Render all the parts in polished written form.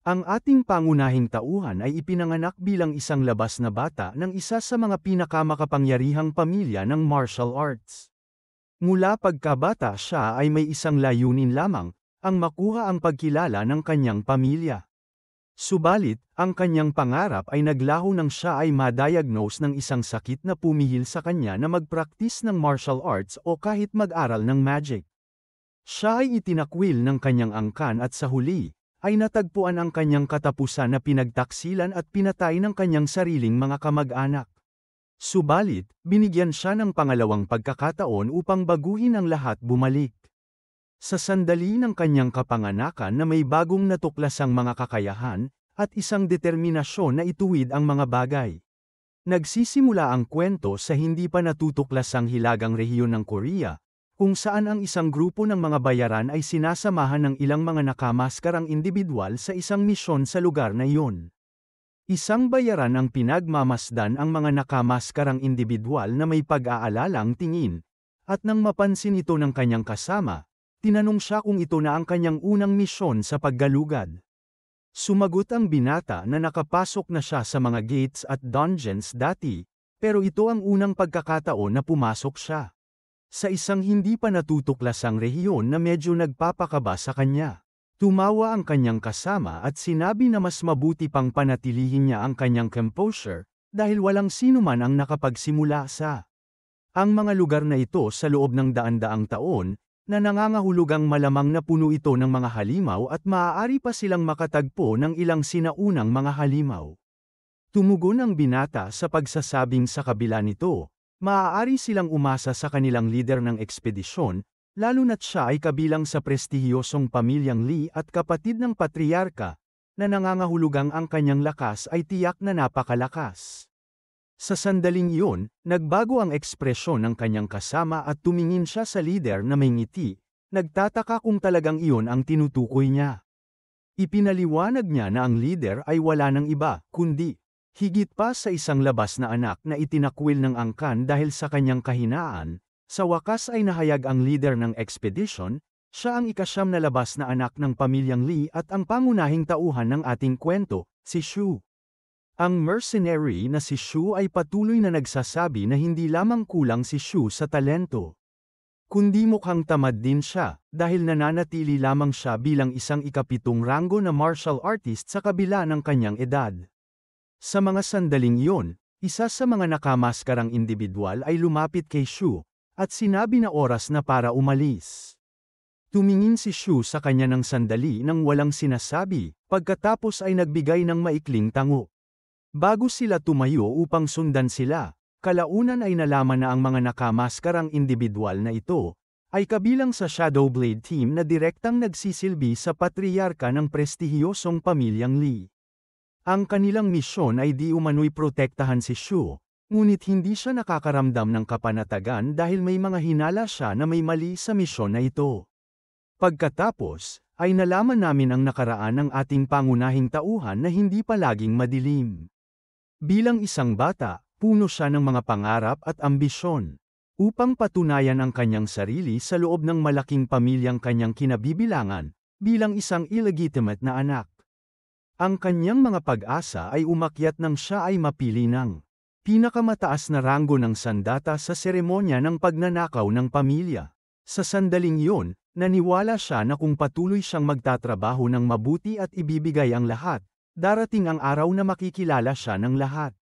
Ang ating pangunahing tauhan ay ipinanganak bilang isang labas na bata ng isa sa mga pinakamakapangyarihang pamilya ng martial arts. Mula pagkabata siya ay may isang layunin lamang, ang makuha ang pagkilala ng kanyang pamilya. Subalit, ang kanyang pangarap ay naglaho nang siya ay ma-diagnose ng isang sakit na pumihil sa kanya na mag-practice ng martial arts o kahit mag-aral ng magic. Siya ay itinakwil ng kanyang angkan at sa huli, ay natagpuan ang kanyang katapusan na pinagtaksilan at pinatay ng kanyang sariling mga kamag-anak. Subalit, binigyan siya ng pangalawang pagkakataon upang baguhin ang lahat bumalik. Sa sandali ng kanyang kapanganakan na may bagong natuklasang mga kakayahan, at isang determinasyon na ituwid ang mga bagay. Nagsisimula ang kwento sa hindi pa natutuklasang hilagang rehiyon ng Korea, kung saan ang isang grupo ng mga bayaran ay sinasamahan ng ilang mga nakamaskarang individual sa isang misyon sa lugar na iyon. Isang bayaran ang pinagmamasdan ang mga nakamaskarang individual na may pag-aalalang tingin, at nang mapansin ito ng kanyang kasama, tinanong siya kung ito na ang kanyang unang misyon sa paggalugad. Sumagot ang binata na nakapasok na siya sa mga gates at dungeons dati, pero ito ang unang pagkakataon na pumasok siya. Sa isang hindi pa natutuklasang rehiyon na medyo nagpapakaba sa kanya. Tumawa ang kanyang kasama at sinabi na mas mabuti pang panatilihin niya ang kanyang composure, dahil walang sinuman ang nakapagsimula sa ang mga lugar na ito sa loob ng daan-daang taon, na nangangahulugang malamang na puno ito ng mga halimaw at maaari pa silang makatagpo ng ilang sinaunang mga halimaw. Tumugon ang binata sa pagsasabing sa kabila nito, maaari silang umasa sa kanilang lider ng ekspedisyon, lalo na't siya ay kabilang sa prestihiyosong pamilyang Lee at kapatid ng patriarka, na nangangahulugang ang kanyang lakas ay tiyak na napakalakas. Sa sandaling iyon, nagbago ang ekspresyon ng kanyang kasama at tumingin siya sa lider na may ngiti, nagtataka kung talagang iyon ang tinutukoy niya. Ipinaliwanag niya na ang lider ay wala ng iba, kundi higit pa sa isang labas na anak na itinakwil ng angkan dahil sa kanyang kahinaan. Sa wakas ay nahayag ang lider ng expedition, siya ang ikasyam na labas na anak ng pamilyang Lee at ang pangunahing tauhan ng ating kwento, si Shu. Ang mercenary na si Shu ay patuloy na nagsasabi na hindi lamang kulang si Shu sa talento, kundi mukhang tamad din siya, dahil nananatili lamang siya bilang isang ikapitong ranggo na martial artist sa kabila ng kanyang edad. Sa mga sandaling iyon, isa sa mga nakamaskarang individual ay lumapit kay Shu, at sinabi na oras na para umalis. Tumingin si Shu sa kanya ng sandali nang walang sinasabi, pagkatapos ay nagbigay ng maikling tango. Bago sila tumayo upang sundan sila, kalaunan ay nalaman na ang mga nakamaskarang individual na ito, ay kabilang sa Shadow Blade team na direktang nagsisilbi sa patriarka ng prestihiyosong pamilyang Lee. Ang kanilang misyon ay di umano'y protektahan si Shu, ngunit hindi siya nakakaramdam ng kapanatagan dahil may mga hinala siya na may mali sa misyon na ito. Pagkatapos, ay nalaman namin ang nakaraan ng ating pangunahing tauhan na hindi palaging madilim. Bilang isang bata, puno siya ng mga pangarap at ambisyon. Upang patunayan ang kanyang sarili sa loob ng malaking pamilyang kanyang kinabibilangan, bilang isang illegitimate na anak. Ang kanyang mga pag-asa ay umakyat nang siya ay mapili ng pinakamataas na ranggo ng sandata sa seremonya ng pagnanakaw ng pamilya. Sa sandaling iyon, naniwala siya na kung patuloy siyang magtatrabaho ng mabuti at ibibigay ang lahat, darating ang araw na makikilala siya ng lahat.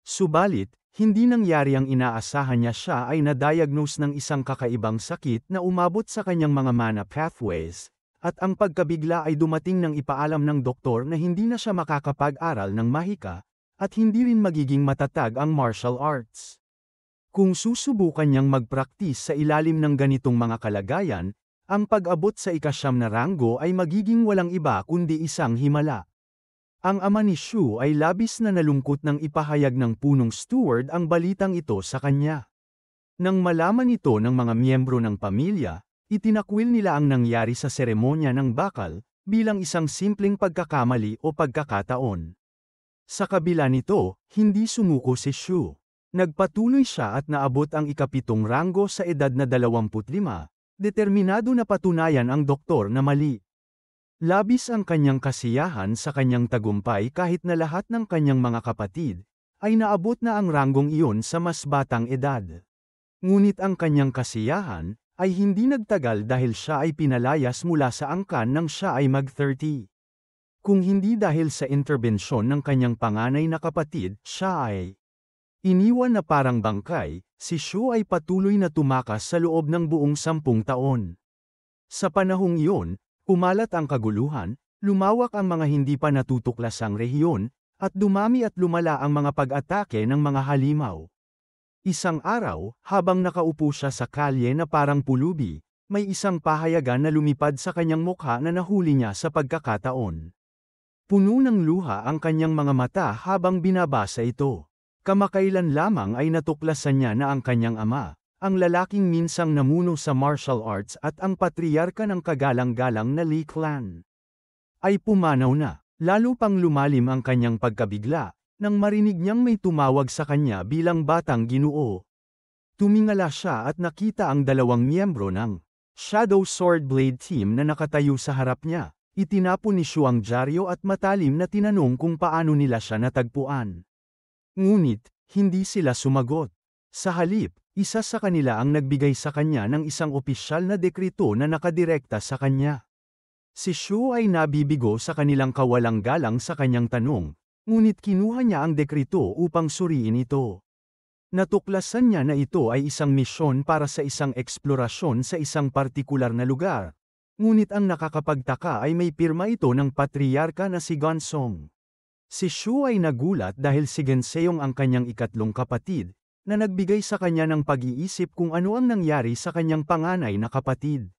Subalit, hindi nangyari ang inaasahan niya. Siya ay na-diagnose ng isang kakaibang sakit na umabot sa kanyang mga mana pathways, at ang pagkabigla ay dumating nang ipaalam ng doktor na hindi na siya makakapag-aral ng mahika, at hindi rin magiging matatag ang martial arts. Kung susubukan niyang mag-practice sa ilalim ng ganitong mga kalagayan, ang pag-abot sa ikasyam na ranggo ay magiging walang iba kundi isang himala. Ang ama ni Shu ay labis na nalungkot nang ipahayag ng punong steward ang balitang ito sa kanya. Nang malaman ito ng mga miyembro ng pamilya, itinakwil nila ang nangyari sa seremonya ng bakal, bilang isang simpleng pagkakamali o pagkakataon. Sa kabila nito, hindi sumuko si Shu. Nagpatuloy siya at naabot ang ikapitong ranggo sa edad na 25, determinado na patunayan ang doktor na mali. Labis ang kanyang kasiyahan sa kanyang tagumpay kahit na lahat ng kanyang mga kapatid ay naabot na ang ranggong iyon sa mas batang edad. Ngunit ang kanyang kasiyahan ay hindi nagtagal dahil siya ay pinalayas mula sa angkan nang siya ay mag-30. Kung hindi dahil sa interbensyon ng kanyang panganay na kapatid, siya ay iniwan na parang bangkay. Si Shu ay patuloy na tumakas sa loob ng buong 10 taon. Sa panahong iyon, kumalat ang kaguluhan, lumawak ang mga hindi pa natutuklasang rehiyon, at dumami at lumala ang mga pag-atake ng mga halimaw. Isang araw, habang nakaupo siya sa kalye na parang pulubi, may isang pahayagan na lumipad sa kanyang mukha na nahuli niya sa pagkakataon. Puno ng luha ang kanyang mga mata habang binabasa ito. Kamakailan lamang ay natuklasan niya na ang kanyang ama, ang lalaking minsang namuno sa martial arts at ang patriyarka ng kagalang-galang na Li Clan, ay pumanaw na. Lalo pang lumalim ang kanyang pagkabigla, nang marinig niyang may tumawag sa kanya bilang batang ginoo. Tumingala siya at nakita ang 2 miyembro ng Shadow Sword Blade Team na nakatayo sa harap niya. Itinapon ni Shu ang dyaryo at matalim na tinanong kung paano nila siya natagpuan. Ngunit, hindi sila sumagot. Sa halip, isa sa kanila ang nagbigay sa kanya ng isang opisyal na dekreto na nakadirekta sa kanya. Si Shu ay nabibigo sa kanilang kawalang galang sa kanyang tanong, ngunit kinuha niya ang dekreto upang suriin ito. Natuklasan niya na ito ay isang misyon para sa isang eksplorasyon sa isang partikular na lugar. Ngunit ang nakakapagtaka ay may pirma ito ng patriyarka na si Gonsong. Si Shu ay nagulat dahil si Genseong ang kanyang ikatlong kapatid, na nagbigay sa kanya ng pag-iisip kung ano ang nangyari sa kanyang panganay na kapatid.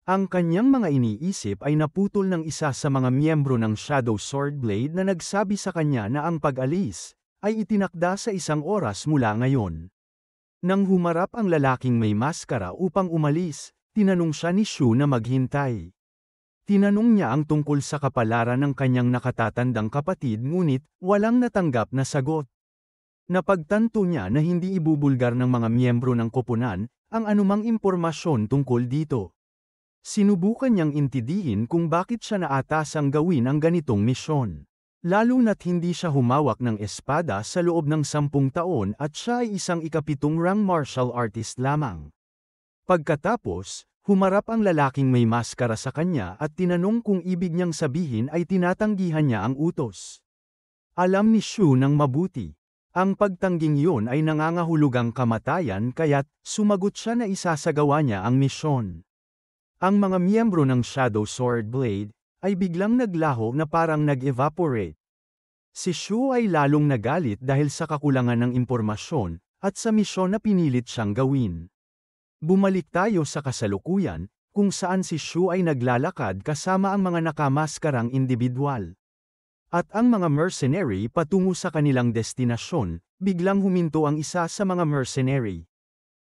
Ang kanyang mga iniisip ay naputol ng isa sa mga miyembro ng Shadow Sword Blade na nagsabi sa kanya na ang pag-alis ay itinakda sa 1 oras mula ngayon. Nang humarap ang lalaking may maskara upang umalis, tinanong siya ni Shu na maghintay. Tinanong niya ang tungkol sa kapalaran ng kanyang nakatatandang kapatid ngunit walang natanggap na sagot. Napagtanto niya na hindi ibubulgar ng mga miyembro ng koponan ang anumang impormasyon tungkol dito. Sinubukan niyang intindihin kung bakit siya naatasang gawin ang ganitong misyon. Lalo na't hindi siya humawak ng espada sa loob ng 10 taon at siya ay isang ika-7 rang martial artist lamang. Pagkatapos, humarap ang lalaking may maskara sa kanya at tinanong kung ibig niyang sabihin ay tinatanggihan niya ang utos. Alam ni Shu ng mabuti. Ang pagtangging iyon ay nangangahulugang kamatayan kaya't sumagot siya na isasagawa niya ang misyon. Ang mga miyembro ng Shadow Sword Blade ay biglang naglaho na parang nag-evaporate. Si Shu ay lalong nagalit dahil sa kakulangan ng impormasyon at sa misyon na pinilit siyang gawin. Bumalik tayo sa kasalukuyan, kung saan si Shu ay naglalakad kasama ang mga nakamaskarang individual. At ang mga mercenary patungo sa kanilang destinasyon, biglang huminto ang isa sa mga mercenary.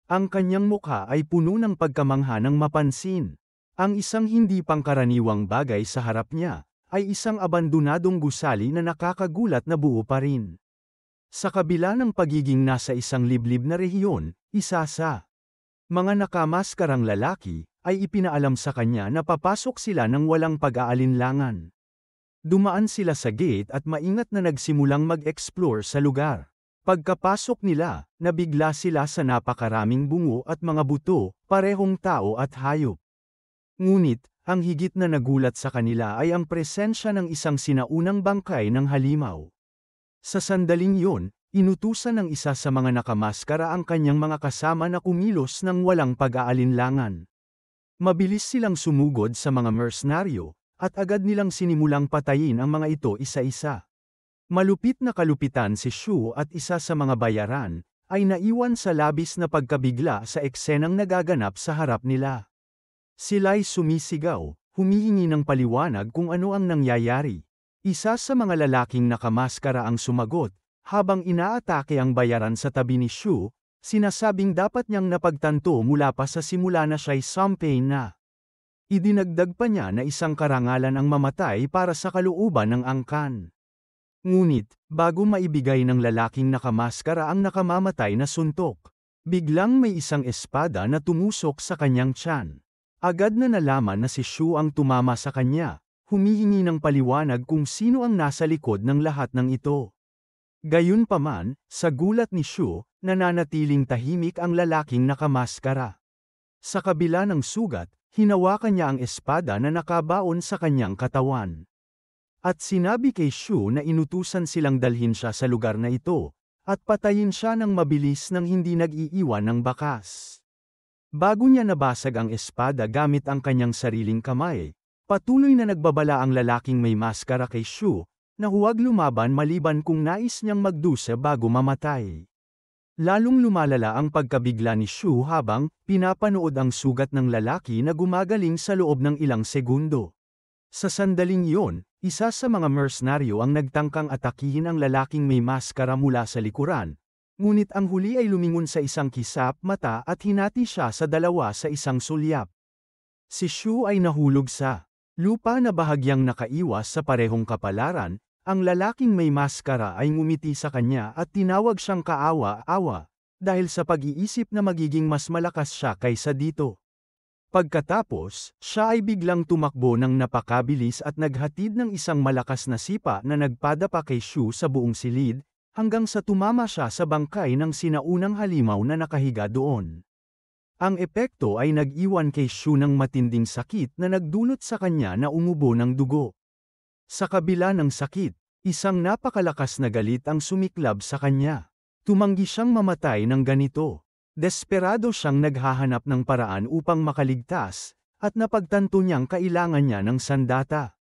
Ang kanyang mukha ay puno ng pagkamangha ng mapansin. Ang isang hindi pangkaraniwang bagay sa harap niya, ay isang abandonadong gusali na nakakagulat na buo pa rin. Sa kabila ng pagiging nasa isang liblib na rehiyon, isa sa mga nakamaskarang lalaki, ay ipinaalam sa kanya na papasok sila ng walang pag-aalinlangan. Dumaan sila sa gate at maingat na nagsimulang mag-explore sa lugar. Pagkapasok nila, nabigla sila sa napakaraming bungo at mga buto, parehong tao at hayop. Ngunit, ang higit na nagulat sa kanila ay ang presensya ng isang sinaunang bangkay ng halimaw. Sa sandaling iyon, inutusan ng isa sa mga nakamaskara ang kanyang mga kasama na kumilos ng walang pag-aalinlangan. Mabilis silang sumugod sa mga mercenaryo, at agad nilang sinimulang patayin ang mga ito isa-isa. Malupit na kalupitan si Shu at isa sa mga bayaran, ay naiwan sa labis na pagkabigla sa eksenang nagaganap sa harap nila. Sila'y sumisigaw, humihingi ng paliwanag kung ano ang nangyayari. Isa sa mga lalaking nakamaskara ang sumagot, habang inaatake ang bayaran sa tabi ni Shu, sinasabing dapat niyang napagtanto mula pa sa simula na siya'y sampay na. Idinagdag pa niya na isang karangalan ang mamatay para sa kalooban ng angkan. Ngunit, bago maibigay ng lalaking nakamaskara ang nakamamatay na suntok, biglang may isang espada na tumusok sa kanyang tiyan. Agad na nalaman na si Shu ang tumama sa kanya, humihingi ng paliwanag kung sino ang nasa likod ng lahat ng ito. Gayunpaman, sa gulat ni Shu, nananatiling tahimik ang lalaking nakamaskara. Sa kabila ng sugat, hinawakan niya ang espada na nakabaon sa kanyang katawan. At sinabi kay Shu na inutusan silang dalhin siya sa lugar na ito, at patayin siya ng mabilis nang hindi nag-iiwan ng bakas. Bago niya nabasag ang espada gamit ang kanyang sariling kamay, patuloy na nagbabala ang lalaking may maskara kay Shu, na huwag lumaban maliban kung nais niyang magdusa bago mamatay. Lalong lumalala ang pagkabigla ni Shu habang pinapanood ang sugat ng lalaki na gumagaling sa loob ng ilang segundo. Sa sandaling iyon, isa sa mga mercenaryo ang nagtangkang atakihin ang lalaking may maskara mula sa likuran, ngunit ang huli ay lumingon sa isang kisap mata at hinati siya sa dalawa sa isang sulyap. Si Shu ay nahulog sa lupa na bahagyang nakaiwas sa parehong kapalaran. Ang lalaking may maskara ay ngumiti sa kanya at tinawag siyang kaawa-awa, dahil sa pag-iisip na magiging mas malakas siya kaysa dito. Pagkatapos, siya ay biglang tumakbo ng napakabilis at naghatid ng isang malakas na sipa na nagpadapa kay Shu sa buong silid, hanggang sa tumama siya sa bangkay ng sinaunang halimaw na nakahiga doon. Ang epekto ay nag-iwan kay Shu ng matinding sakit na nagdulot sa kanya na umubo ng dugo. Sa kabila ng sakit, isang napakalakas na galit ang sumiklab sa kanya. Tumanggi siyang mamatay ng ganito. Desperado siyang naghahanap ng paraan upang makaligtas, at napagtanto niyang kailangan niya ng sandata.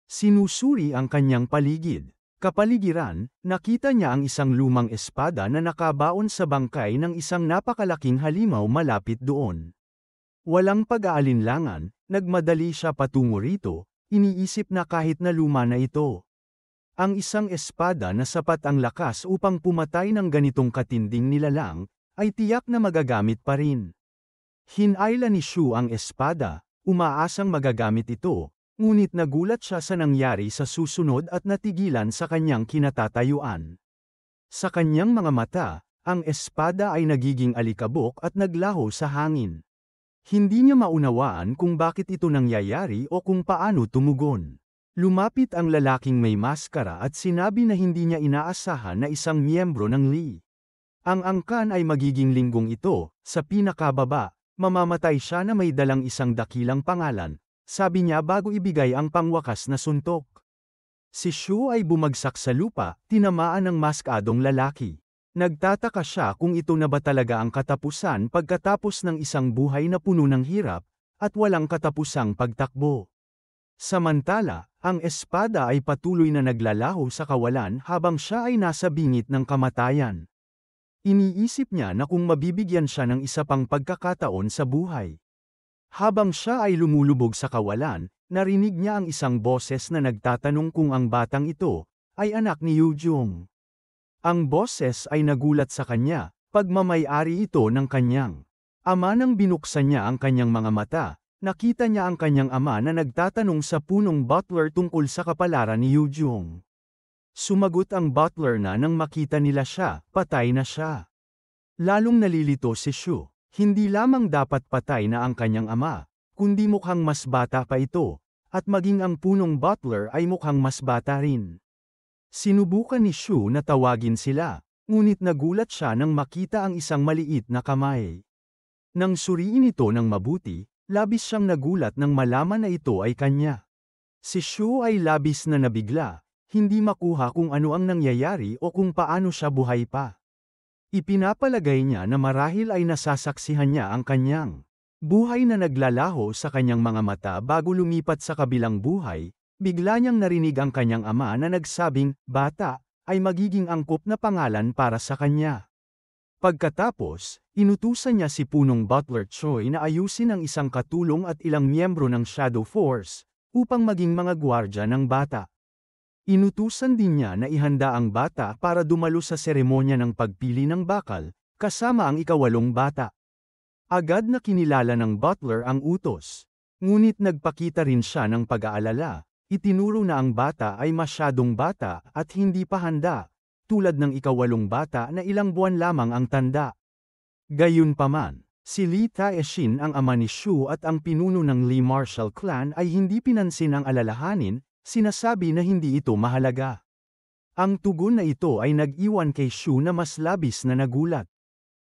Sinusuri ang kanyang paligid. Kapaligiran, nakita niya ang isang lumang espada na nakabaon sa bangkay ng isang napakalaking halimaw malapit doon. Walang pag-aalinlangan, nagmadali siya patungo rito. Iniisip na kahit na luma na ito. Ang isang espada na sapat ang lakas upang pumatay ng ganitong katinding nilalang, ay tiyak na magagamit pa rin. Hinayla ni Shu ang espada, umaasang magagamit ito, ngunit nagulat siya sa nangyari sa susunod at natigilan sa kanyang kinatatayuan. Sa kanyang mga mata, ang espada ay nagiging alikabok at naglaho sa hangin. Hindi niya maunawaan kung bakit ito nangyayari o kung paano tumugon. Lumapit ang lalaking may maskara at sinabi na hindi niya inaasahan na isang miyembro ng Li. Ang angkan ay magiging linggong ito, sa pinakababa, mamamatay siya na may dalang isang dakilang pangalan, sabi niya bago ibigay ang pangwakas na suntok. Si Shu ay bumagsak sa lupa, tinamaan ng maskadong lalaki. Nagtataka siya kung ito na ba talaga ang katapusan pagkatapos ng isang buhay na puno ng hirap, at walang katapusang pagtakbo. Samantala, ang espada ay patuloy na naglalaho sa kawalan habang siya ay nasa bingit ng kamatayan. Iniisip niya na kung mabibigyan siya ng isa pang pagkakataon sa buhay. Habang siya ay lumulubog sa kawalan, narinig niya ang isang boses na nagtatanong kung ang batang ito ay anak ni Yu Jung. Ang boses ay nagulat sa kanya, pagmamay-ari ito ng kanyang ama. Nang binuksan niya ang kanyang mga mata, nakita niya ang kanyang ama na nagtatanong sa punong butler tungkol sa kapalaran ni Yu Jung. Sumagot ang butler na nang makita nila siya, patay na siya. Lalong nalilito si Shu, hindi lamang dapat patay na ang kanyang ama, kundi mukhang mas bata pa ito, at maging ang punong butler ay mukhang mas bata rin. Sinubukan ni Shu na tawagin sila, ngunit nagulat siya nang makita ang isang maliit na kamay. Nang suriin ito ng mabuti, labis siyang nagulat nang malaman na ito ay kanya. Si Shu ay labis na nabigla, hindi makuha kung ano ang nangyayari o kung paano siya buhay pa. Ipinapalagay niya na marahil ay nasasaksihan niya ang kanyang buhay na naglalaho sa kanyang mga mata bago lumipat sa kabilang buhay. Bigla niyang narinig ang kanyang ama na nagsabing, bata, ay magiging angkop na pangalan para sa kanya. Pagkatapos, inutusan niya si punong Butler Choi na ayusin ang isang katulong at ilang miyembro ng Shadow Force, upang maging mga gwardya ng bata. Inutusan din niya na ihanda ang bata para dumalo sa seremonya ng pagpili ng bakal, kasama ang ikawalong bata. Agad na kinilala ng Butler ang utos. Ngunit nagpakita rin siya ng pag-aalala. Itinuro na ang bata ay masyadong bata at hindi pa handa, tulad ng ikawalong bata na ilang buwan lamang ang tanda. Gayunpaman, Si Li Taeshin ang ama ni Shu at ang pinuno ng Li martial clan ay hindi pinansin ang alalahanin, sinasabi na hindi ito mahalaga. Ang tugon na ito ay nag-iwan kay Shu na mas labis na nagulat.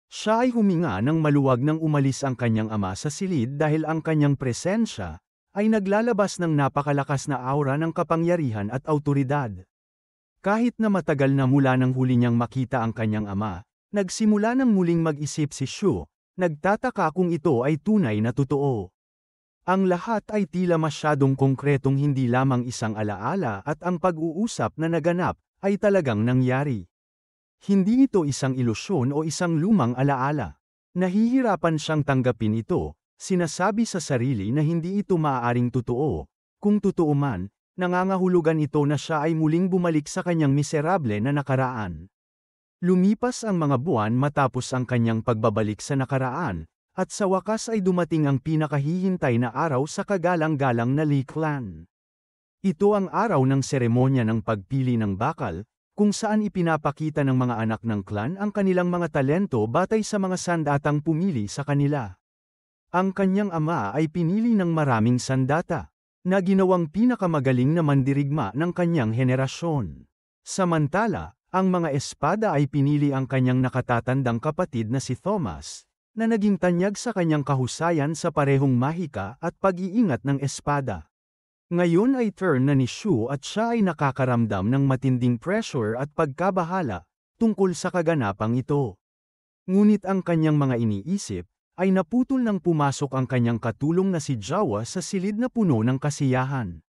Siya ay huminga ng maluwag nang umalis ang kanyang ama sa silid dahil ang kanyang presensya ay naglalabas ng napakalakas na aura ng kapangyarihan at awtoridad. Kahit na matagal na mula nang huli niyang makita ang kanyang ama, nagsimula nang muling mag-isip si Shu. Nagtataka kung ito ay tunay na totoo. Ang lahat ay tila masyadong konkretong hindi lamang isang alaala at ang pag-uusap na naganap ay talagang nangyari. Hindi ito isang ilusyon o isang lumang alaala. Nahihirapan siyang tanggapin ito, sinasabi sa sarili na hindi ito maaaring totoo. Kung totoo man, nangangahulugan ito na siya ay muling bumalik sa kanyang miserable na nakaraan. Lumipas ang mga buwan matapos ang kanyang pagbabalik sa nakaraan, at sa wakas ay dumating ang pinakahihintay na araw sa kagalang-galang na Li Clan. Ito ang araw ng seremonya ng pagpili ng bakal, kung saan ipinapakita ng mga anak ng clan ang kanilang mga talento batay sa mga sandatang pumili sa kanila. Ang kanyang ama ay pinili ng maraming sandata, na ginawang pinakamagaling na mandirigma ng kanyang henerasyon. Samantala, ang mga espada ay pinili ang kanyang nakatatandang kapatid na si Thomas, na naging tanyag sa kanyang kahusayan sa parehong mahika at pag-iingat ng espada. Ngayon ay turn na ni Shu at siya ay nakakaramdam ng matinding pressure at pagkabahala tungkol sa kaganapang ito. Ngunit ang kanyang mga iniisip ay naputol nang pumasok ang kanyang katulong na si Jawa sa silid na puno ng kasiyahan.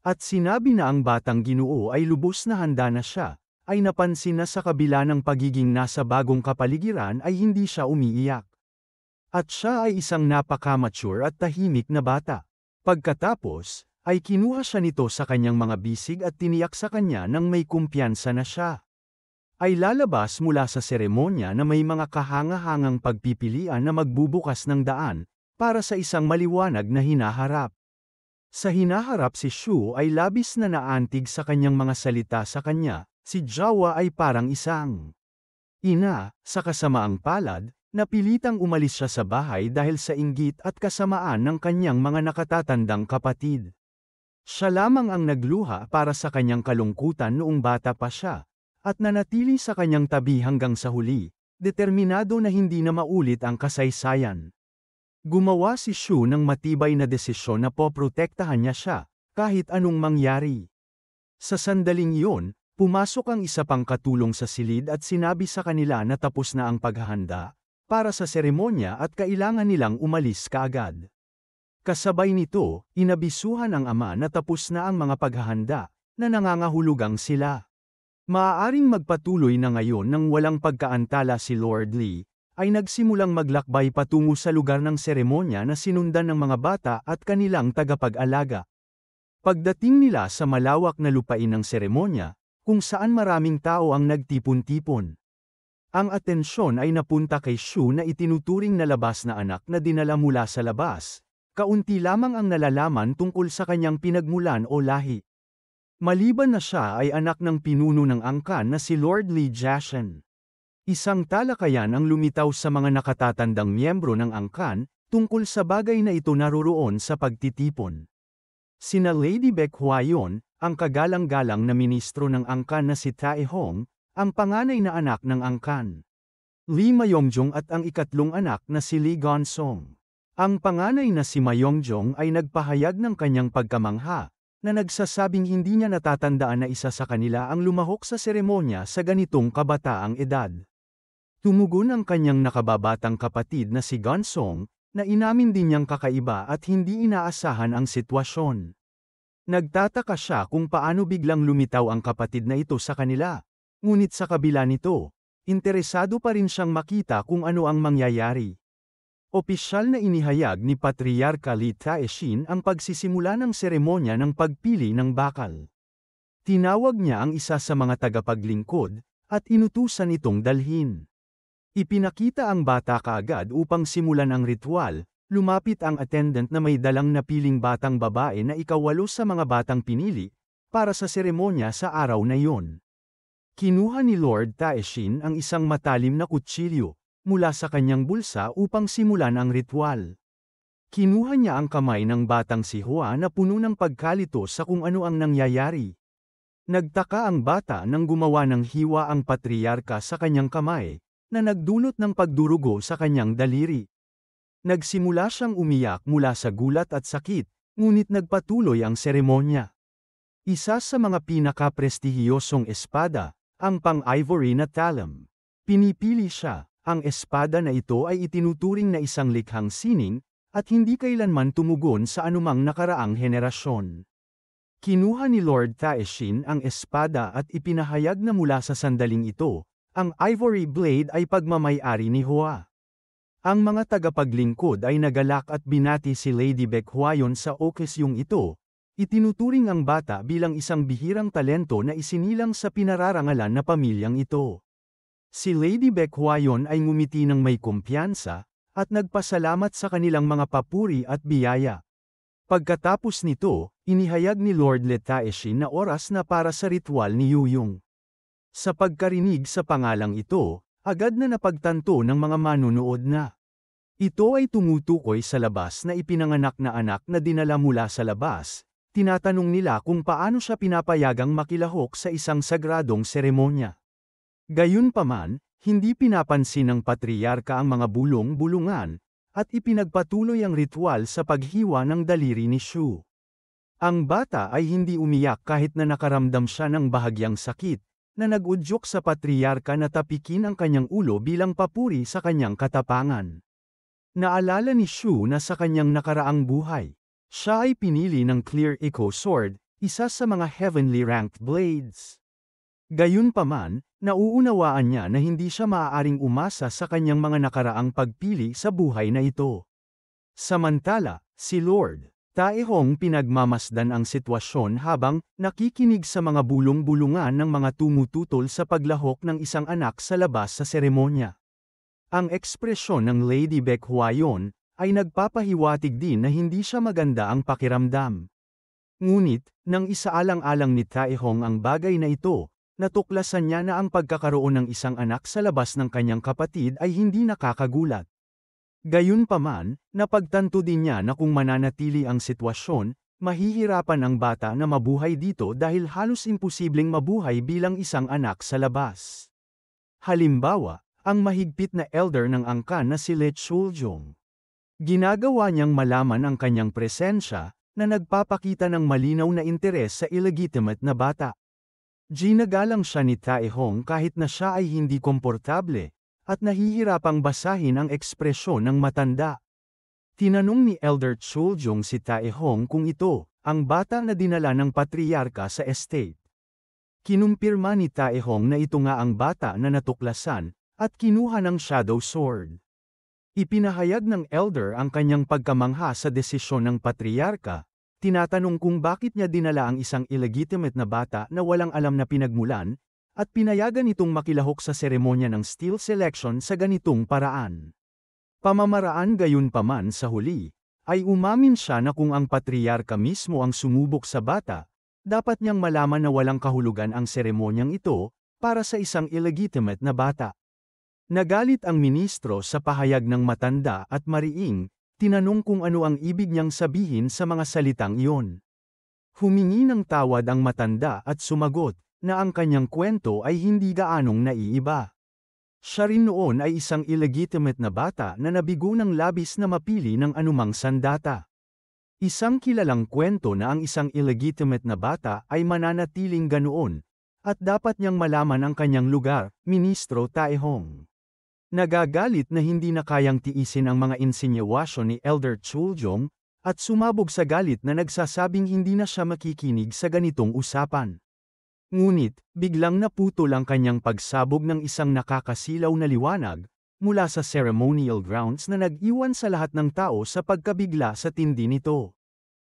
At sinabi na ang batang Ginoo ay lubos na handa na siya, ay napansin na sa kabila ng pagiging nasa bagong kapaligiran ay hindi siya umiiyak. At siya ay isang napaka-mature at tahimik na bata. Pagkatapos, ay kinuha siya nito sa kanyang mga bisig at tiniyak sa kanya nang may kumpiyansa na siya. Ay lalabas mula sa seremonya na may mga kahanga-hangang pagpipilian na magbubukas ng daan, para sa isang maliwanag na hinaharap. Sa hinaharap si Shu ay labis na naantig sa kanyang mga salita sa kanya. Si Jawa ay parang isang ina, sa kasamaang palad, napilitang umalis siya sa bahay dahil sa inggit at kasamaan ng kanyang mga nakatatandang kapatid. Siya lamang ang nagluha para sa kanyang kalungkutan noong bata pa siya, at nanatili sa kanyang tabi hanggang sa huli, determinado na hindi na maulit ang kasaysayan. Gumawa si Shu ng matibay na desisyon na poprotektahan niya siya, kahit anong mangyari. Sa sandaling iyon, pumasok ang isa pang katulong sa silid at sinabi sa kanila na tapos na ang paghahanda para sa seremonya at kailangan nilang umalis kaagad. Kasabay nito, inabisuhan ang ama na tapos na ang mga paghahanda, na nangangahulugang sila maaaring magpatuloy na ngayon nang walang pagkaantala. Si Lord Li ay nagsimulang maglakbay patungo sa lugar ng seremonya na sinundan ng mga bata at kanilang tagapag-alaga. Pagdating nila sa malawak na lupain ng seremonya, kung saan maraming tao ang nagtipon-tipon. Ang atensyon ay napunta kay Shu na itinuturing na labas na anak na dinala mula sa labas. Kaunti lamang ang nalalaman tungkol sa kanyang pinagmulan o lahi. Maliban na siya ay anak ng pinuno ng angkan na si Lord Li Jiashen. Isang talakayan ang lumitaw sa mga nakatatandang miyembro ng angkan, tungkol sa bagay na ito naroroon sa pagtitipon. Sina Lady Baek Hwayon, ang kagalang-galang na ministro ng angkan na si Tae Hong, ang panganay na anak ng angkan. Lee Mayongjong at ang ikatlong anak na si Lee Gonsong. Ang panganay na si Mayongjong ay nagpahayag ng kanyang pagkamangha, na nagsasabing hindi niya natatandaan na isa sa kanila ang lumahok sa seremonya sa ganitong kabataang edad. Tumugon ang kanyang nakababatang kapatid na si Gonsong, na inamin din niyang kakaiba at hindi inaasahan ang sitwasyon. Nagtataka siya kung paano biglang lumitaw ang kapatid na ito sa kanila. Ngunit sa kabila nito, interesado pa rin siyang makita kung ano ang mangyayari. Opisyal na inihayag ni Patriarka Li Taeshin ang pagsisimula ng seremonya ng pagpili ng bakal. Tinawag niya ang isa sa mga tagapaglingkod, at inutusan itong dalhin. Ipinakita ang bata kaagad upang simulan ang ritual. Lumapit ang attendant na may dalang napiling batang babae na ikawalo sa mga batang pinili, para sa seremonya sa araw na iyon. Kinuha ni Lord Taeshin ang isang matalim na kutsilyo, mula sa kanyang bulsa upang simulan ang ritual. Kinuha niya ang kamay ng batang si Hua na puno ng pagkalito sa kung ano ang nangyayari. Nagtaka ang bata nang gumawa ng hiwa ang patriyarka sa kanyang kamay, na nagdulot ng pagdurugo sa kanyang daliri. Nagsimula siyang umiyak mula sa gulat at sakit, ngunit nagpatuloy ang seremonya. Isa sa mga pinaka-prestihiyosong espada, ang pang-ivory na talam. Pinipili siya, ang espada na ito ay itinuturing na isang likhang sining, at hindi kailanman tumugon sa anumang nakaraang henerasyon. Kinuha ni Lord Taeshin ang espada at ipinahayag na mula sa sandaling ito, ang ivory blade ay pagmamay-ari ni Hua. Ang mga tagapaglingkod ay nagalak at binati si Lady Baekhuayon sa okasyong ito. Itinuturing ang bata bilang isang bihirang talento na isinilang sa pinararangalan na pamilyang ito. Si Lady Baekhuayon ay ngumiti ng may kumpiyansa, at nagpasalamat sa kanilang mga papuri at biyaya. Pagkatapos nito, inihayag ni Lord Taeshin na oras na para sa ritual ni Yuyong. Sa pagkarinig sa pangalang ito, agad na napagtanto ng mga manunood na ito ay tumutukoy sa labas na ipinanganak na anak na dinala mula sa labas. Tinatanong nila kung paano siya pinapayagang makilahok sa isang sagradong seremonya. Gayunpaman, hindi pinapansin ng patriyarka ang mga bulong-bulungan, at ipinagpatuloy ang ritual sa paghiwa ng daliri ni Shu. Ang bata ay hindi umiyak kahit na nakaramdam siya ng bahagyang sakit, na nag-udyok sa patriyarka na tapikin ang kanyang ulo bilang papuri sa kanyang katapangan. Naalala ni Shu na sa kanyang nakaraang buhay, siya ay pinili ng Clear Echo Sword, isa sa mga heavenly ranked blades. Gayunpaman, nauunawaan niya na hindi siya maaaring umasa sa kanyang mga nakaraang pagpili sa buhay na ito. Samantala, si Lord Taehong pinagmamasdan ang sitwasyon habang nakikinig sa mga bulong-bulungan ng mga tumututol sa paglahok ng isang anak sa labas sa seremonya. Ang ekspresyon ng Lady Baekhuayon ay nagpapahiwatig din na hindi siya maganda ang pakiramdam. Ngunit, nang isaalang-alang ni Taehong ang bagay na ito, natuklasan niya na ang pagkakaroon ng isang anak sa labas ng kanyang kapatid ay hindi nakakagulat. Gayunpaman, napagtanto din niya na kung mananatili ang sitwasyon, mahihirapan ang bata na mabuhay dito dahil halos imposibleng mabuhay bilang isang anak sa labas. Halimbawa, ang mahigpit na elder ng angkan na si Le Chuljong. Ginagawa niyang malaman ang kanyang presensya, na nagpapakita ng malinaw na interes sa illegitimate na bata. Ginagalang siya ni Taehong kahit na siya ay hindi komportable, at nahihirapang basahin ang ekspresyon ng matanda. Tinanong ni Elder Chuljong si Taehong kung ito, ang bata na dinala ng patriyarka sa estate. Kinumpirma ni Taehong na ito nga ang bata na natuklasan, at kinuha ng Shadow Sword. Ipinahayag ng elder ang kanyang pagkamangha sa desisyon ng patriyarka, tinatanong kung bakit niya dinala ang isang illegitimate na bata na walang alam na pinagmulan, at pinayagan itong makilahok sa seremonya ng steel selection sa ganitong paraan. Pamamaraan gayunpaman sa huli, ay umamin siya na kung ang patriyarka mismo ang sumubok sa bata, dapat niyang malaman na walang kahulugan ang seremonyang ito, para sa isang illegitimate na bata. Nagalit ang ministro sa pahayag ng matanda at mariing, tinanong kung ano ang ibig niyang sabihin sa mga salitang iyon. Humingi ng tawad ang matanda at sumagot, na ang kanyang kwento ay hindi gaanong naiiba. Siya rin noon ay isang illegitimate na bata na nabigo ng labis na mapili ng anumang sandata. Isang kilalang kwento na ang isang illegitimate na bata ay mananatiling ganoon, at dapat niyang malaman ang kanyang lugar, Ministro Taehong. Nagagalit na hindi na kayang tiisin ang mga insinyawasyon ni Elder Chuljong, at sumabog sa galit na nagsasabing hindi na siya makikinig sa ganitong usapan. Ngunit, biglang naputol ang kanyang pagsabog ng isang nakakasilaw na liwanag, mula sa ceremonial grounds na nag-iwan sa lahat ng tao sa pagkabigla sa tindi nito.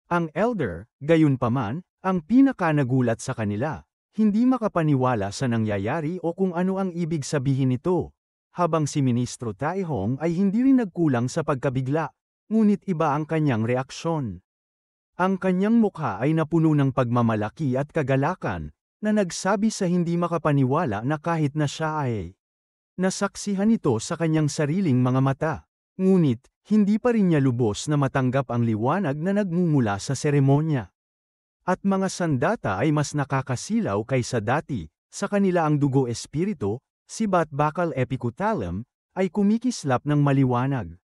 Ang elder, gayunpaman, ang pinaka-nagulat sa kanila, hindi makapaniwala sa nangyayari o kung ano ang ibig sabihin nito. Habang si Ministro Taehong ay hindi rin nagkulang sa pagkabigla, ngunit iba ang kanyang reaksyon. Ang kanyang mukha ay napuno ng pagmamalaki at kagalakan, na nagsabi sa hindi makapaniwala na kahit na siya ay Nasaksihan ito sa kanyang sariling mga mata. Ngunit, hindi pa rin niya lubos na matanggap ang liwanag na nagmumula sa seremonya. At mga sandata ay mas nakakasilaw kaysa dati, sa kanila ang dugo espiritu, si Bakal Epicutalam, ay kumikislap ng maliwanag.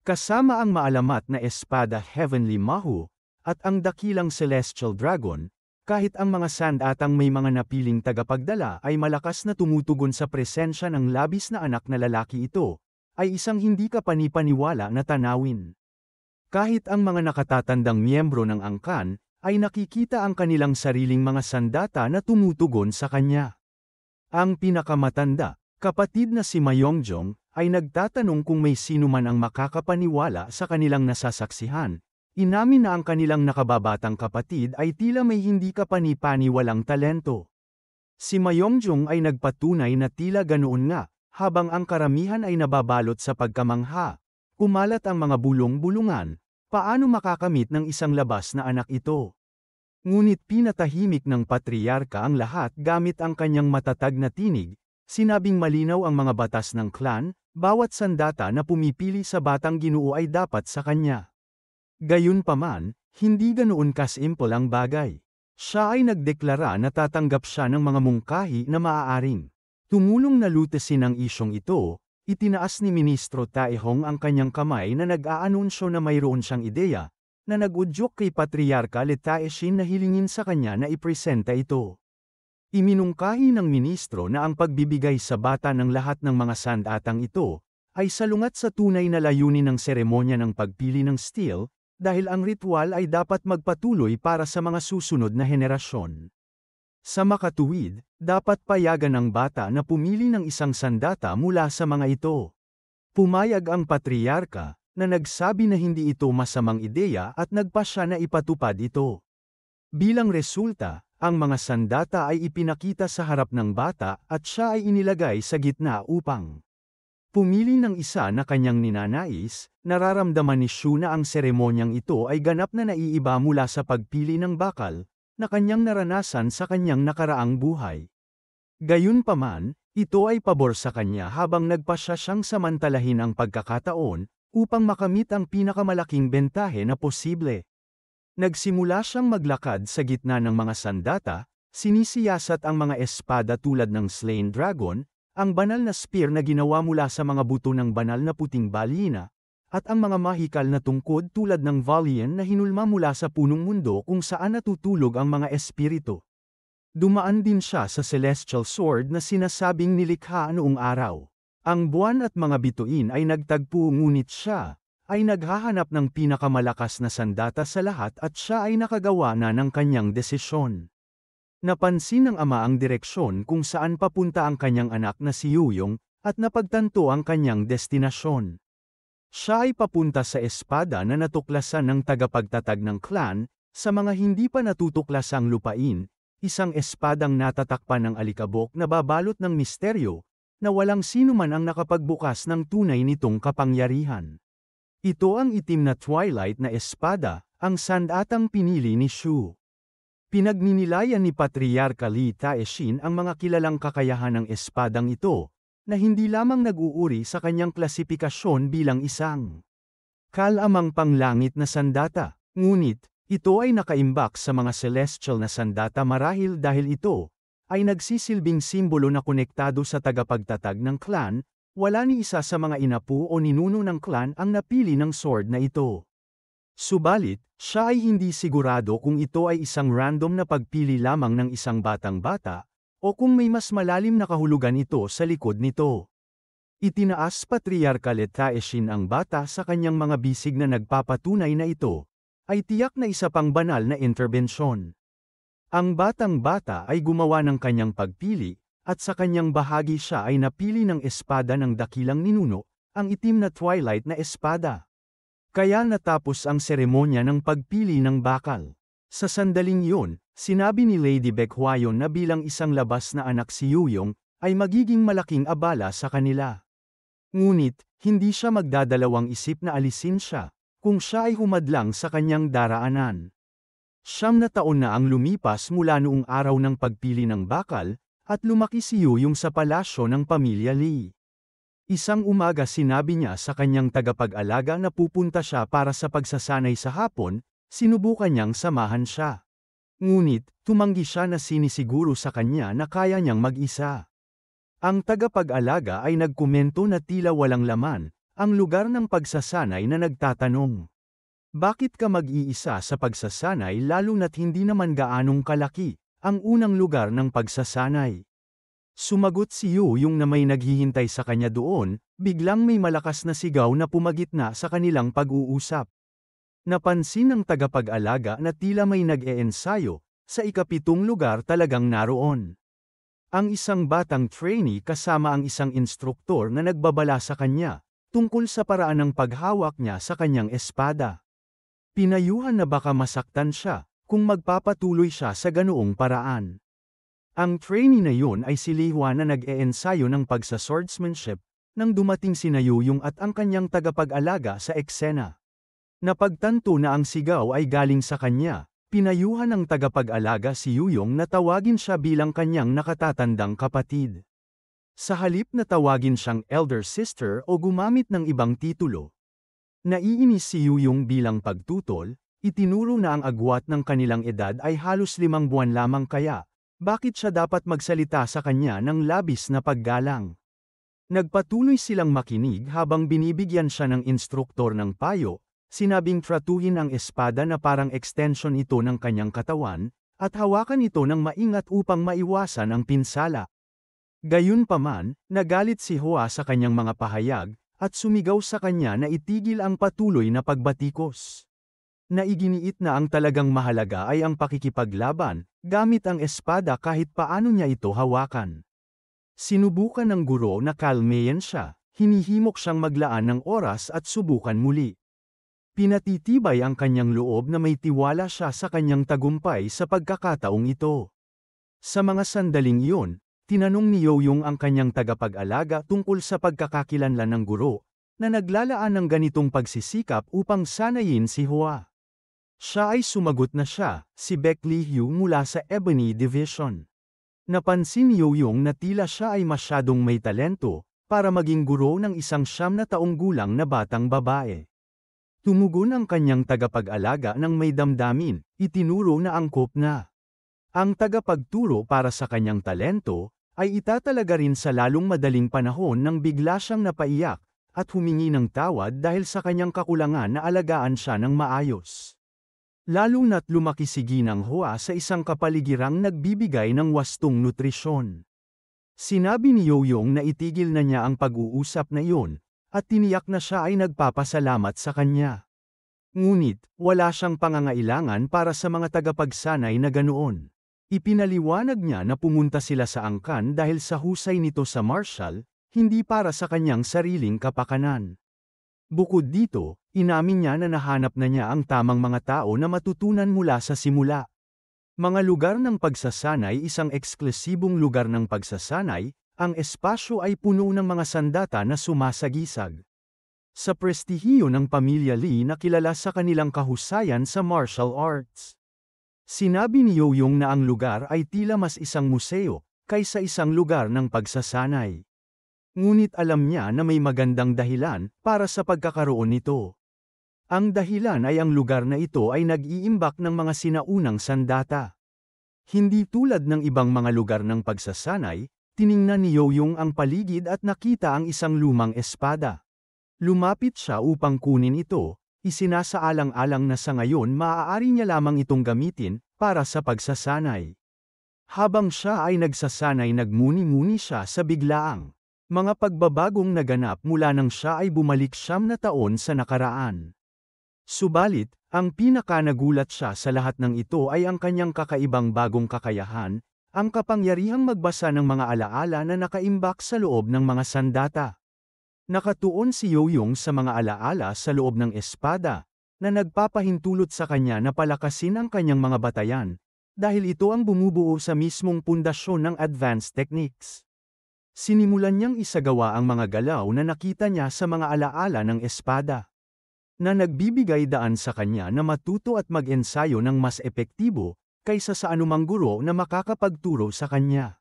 Kasama ang maalamat na espada Heavenly Mahu, at ang dakilang Celestial Dragon, kahit ang mga sandatang may mga napiling tagapagdala ay malakas na tumutugon sa presensya ng labis na anak na lalaki ito, ay isang hindi kapanipaniwala na tanawin. Kahit ang mga nakatatandang miyembro ng angkan, ay nakikita ang kanilang sariling mga sandata na tumutugon sa kanya. Ang pinakamatanda, kapatid na si Mayongjong, ay nagtatanong kung may sino man ang makakapaniwala sa kanilang nasasaksihan. Inamin na ang kanilang nakababatang kapatid ay tila may hindi kapanipaniwalang talento. Si Mayongjong ay nagpatunay na tila ganoon nga, habang ang karamihan ay nababalot sa pagkamangha. Kumalat ang mga bulong-bulungan, paano makakamit ng isang labas na anak ito? Ngunit pinatahimik ng patriarka ang lahat gamit ang kanyang matatag na tinig, sinabing malinaw ang mga batas ng clan, bawat sandata na pumipili sa batang Ginoo ay dapat sa kanya. Gayunpaman, hindi ganoon kasimple ang bagay. Siya ay nagdeklara na tatanggap siya ng mga mungkahi na maaaring tumulong na lutesin ang isyong ito. Itinaas ni Ministro Taehong ang kanyang kamay na nag-aanunsyo na mayroon siyang ideya, na nag-udyok kay Patriarka Taeshin na hilingin sa kanya na ipresenta ito. Iminungkahi ng ministro na ang pagbibigay sa bata ng lahat ng mga sandatang ito, ay salungat sa tunay na layunin ng seremonya ng pagpili ng steel, dahil ang ritual ay dapat magpatuloy para sa mga susunod na henerasyon. Sa makatuwid, dapat payagan ng bata na pumili ng isang sandata mula sa mga ito. Pumayag ang patriarka, na nagsabi na hindi ito masamang ideya at nagpasya na ipatupad ito. Bilang resulta, ang mga sandata ay ipinakita sa harap ng bata at siya ay inilagay sa gitna upang pumili ng isa na kanyang ninanais. Nararamdaman ni Shu na ang seremonyang ito ay ganap na naiiba mula sa pagpili ng bakal, na kanyang naranasan sa kanyang nakaraang buhay. Gayunpaman, ito ay pabor sa kanya habang nagpasya siyang samantalahin ang pagkakataon, upang makamit ang pinakamalaking bentahe na posible. Nagsimula siyang maglakad sa gitna ng mga sandata, sinisiyasat ang mga espada tulad ng Slain Dragon, ang banal na spear na ginawa mula sa mga buto ng banal na puting balina, at ang mga mahikal na tungkod tulad ng Valian na hinulma mula sa punong mundo kung saan natutulog ang mga espiritu. Dumaan din siya sa Celestial Sword na sinasabing nilikha noong araw. Ang buwan at mga bituin ay nagtagpo ngunit siya ay naghahanap ng pinakamalakas na sandata sa lahat at siya ay nakagawa na ng kanyang desisyon. Napansin ng ama ang direksyon kung saan papunta ang kanyang anak na si Yuyong, at napagtanto ang kanyang destinasyon. Siya ay papunta sa espada na natuklasan ng tagapagtatag ng clan, sa mga hindi pa natutuklasang lupain, isang espadang natatakpan ng alikabok na babalot ng misteryo, na walang sino man ang nakapagbukas ng tunay nitong kapangyarihan. Ito ang itim na twilight na espada, ang sandatang pinili ni Shu. Pinagninilayan ni Patriarka Taeshin ang mga kilalang kakayahan ng espadang ito, na hindi lamang nag-uuri sa kanyang klasifikasyon bilang isang kalamang panglangit na sandata, ngunit, ito ay nakaimbak sa mga celestial na sandata marahil dahil ito ay nagsisilbing simbolo na konektado sa tagapagtatag ng clan. Wala ni isa sa mga inapo o ninuno ng clan ang napili ng sword na ito. Subalit, siya ay hindi sigurado kung ito ay isang random na pagpili lamang ng isang batang bata, o kung may mas malalim na kahulugan ito sa likod nito. Itinaas Patriarka Taeshin ang bata sa kanyang mga bisig na nagpapatunay na ito ay tiyak na isa pang banal na interbensyon. Ang batang bata ay gumawa ng kanyang pagpili, at sa kanyang bahagi siya ay napili ng espada ng dakilang ninuno, ang itim na twilight na espada. Kaya natapos ang seremonya ng pagpili ng bakal. Sa sandaling yun, sinabi ni Lady Baekhwayon na bilang isang labas na anak si Yuyong, ay magiging malaking abala sa kanila. Ngunit, hindi siya magdadalawang isip na alisin siya, kung siya ay humadlang sa kanyang daraanan. 9 na taon na ang lumipas mula noong araw ng pagpili ng bakal, at lumaki si Yuyong sa palasyo ng pamilya Lee. Isang umaga sinabi niya sa kanyang tagapag-alaga na pupunta siya para sa pagsasanay sa hapon, sinubukan niyang samahan siya. Ngunit, tumanggi siya na sinisiguro sa kanya na kaya niyang mag-isa. Ang tagapag-alaga ay nagkomento na tila walang laman, ang lugar ng pagsasanay na nagtatanong. Bakit ka mag-iisa sa pagsasanay lalo na't hindi naman gaanong kalaki, ang unang lugar ng pagsasanay? Sumagot si Yu yung na may naghihintay sa kanya doon, biglang may malakas na sigaw na pumagitna sa kanilang pag-uusap. Napansin ng tagapag-alaga na tila may nag-eensayo, sa ikapitong lugar talagang naroon. Ang isang batang trainee kasama ang isang instruktor na nagbabala sa kanya, tungkol sa paraan ng paghawak niya sa kanyang espada. Pinayuhan na baka masaktan siya, kung magpapatuloy siya sa ganoong paraan. Ang trainee na yun ay si Li Hua na nag-eensayo ng pagsa-swordsmanship, nang dumating si Yuyong at ang kanyang tagapag-alaga sa eksena. Napagtanto na ang sigaw ay galing sa kanya, pinayuhan ng tagapag-alaga si Yuyong na tawagin siya bilang kanyang nakatatandang kapatid. Sa halip na tawagin siyang elder sister o gumamit ng ibang titulo. Naiinis si Yuyong bilang pagtutol, itinuro na ang agwat ng kanilang edad ay halos 5 buwan lamang kaya, bakit siya dapat magsalita sa kanya ng labis na paggalang? Nagpatuloy silang makinig habang binibigyan siya ng instruktor ng payo, sinabing tratuhin ang espada na parang extension ito ng kanyang katawan, at hawakan ito ng maingat upang maiwasan ang pinsala. Gayunpaman, nagalit si Hua sa kanyang mga pahayag, at sumigaw sa kanya na itigil ang patuloy na pagbatikos. Naiginiit na ang talagang mahalaga ay ang pakikipaglaban, gamit ang espada kahit paano niya ito hawakan. Sinubukan ng guro na kalmayan siya, hinihimok siyang maglaan ng oras at subukan muli. Pinatitibay ang kanyang loob na may tiwala siya sa kanyang tagumpay sa pagkakataong ito. Sa mga sandaling iyon, tinanong ni Yoyong ang kanyang tagapag-alaga tungkol sa pagkakakilanlan ng guro, na naglalaan ng ganitong pagsisikap upang sanayin si Hua. Siya ay sumagot na siya, si Baek Li Hyu mula sa Ebony Division. Napansin ni Yoyong na tila siya ay masyadong may talento, para maging guro ng isang 9 taong gulang na batang babae. Tumugon ang kanyang tagapag-alaga ng may damdamin, itinuro na angkop na. Ang tagapagturo para sa kanyang talento, ay itatalaga rin sa lalong madaling panahon nang bigla siyang napaiyak, at humingi ng tawad dahil sa kanyang kakulangan na alagaan siya ng maayos. Lalo na't lumaki si Ginang Hua sa isang kapaligirang nagbibigay ng wastong nutrisyon. Sinabi ni Yoyong na itigil na niya ang pag-uusap na iyon, at tiniyak na siya ay nagpapasalamat sa kanya. Ngunit, wala siyang pangangailangan para sa mga tagapagsanay na ganoon. Ipinaliwanag niya na pumunta sila sa angkan dahil sa husay nito sa martial, hindi para sa kanyang sariling kapakanan. Bukod dito, inamin niya na nahanap na niya ang tamang mga tao na matutunan mula sa simula. Mga lugar ng pagsasanay, isang eksklusibong lugar ng pagsasanay, ang espasyo ay puno ng mga sandata na sumasagisag. Sa prestihiyo ng pamilya Lee na kilala sa kanilang kahusayan sa martial arts. Sinabi ni Yoyong na ang lugar ay tila mas isang museo, kaysa isang lugar ng pagsasanay. Ngunit alam niya na may magandang dahilan para sa pagkakaroon nito. Ang dahilan ay ang lugar na ito ay nag-iimbak ng mga sinaunang sandata. Hindi tulad ng ibang mga lugar ng pagsasanay, tiningnan ni Yoyong ang paligid at nakita ang isang lumang espada. Lumapit siya upang kunin ito, isinasaalang-alang na sa ngayon maaari niya lamang itong gamitin, para sa pagsasanay. Habang siya ay nagsasanay nagmuni-muni siya sa biglaang mga pagbabagong naganap mula nang siya ay bumalik 9 na taon sa nakaraan. Subalit, ang pinakanagulat siya sa lahat ng ito ay ang kanyang kakaibang bagong kakayahan, ang kapangyarihang magbasa ng mga alaala na nakaimbak sa loob ng mga sandata. Nakatuon si Yoyong sa mga alaala sa loob ng espada, na nagpapahintulot sa kanya na palakasin ang kanyang mga batayan, dahil ito ang bumubuo sa mismong pundasyon ng advanced techniques. Sinimulan niyang isagawa ang mga galaw na nakita niya sa mga alaala ng espada, na nagbibigay daan sa kanya na matuto at mag-ensayo ng mas epektibo, kaysa sa anumang guro na makakapagturo sa kanya.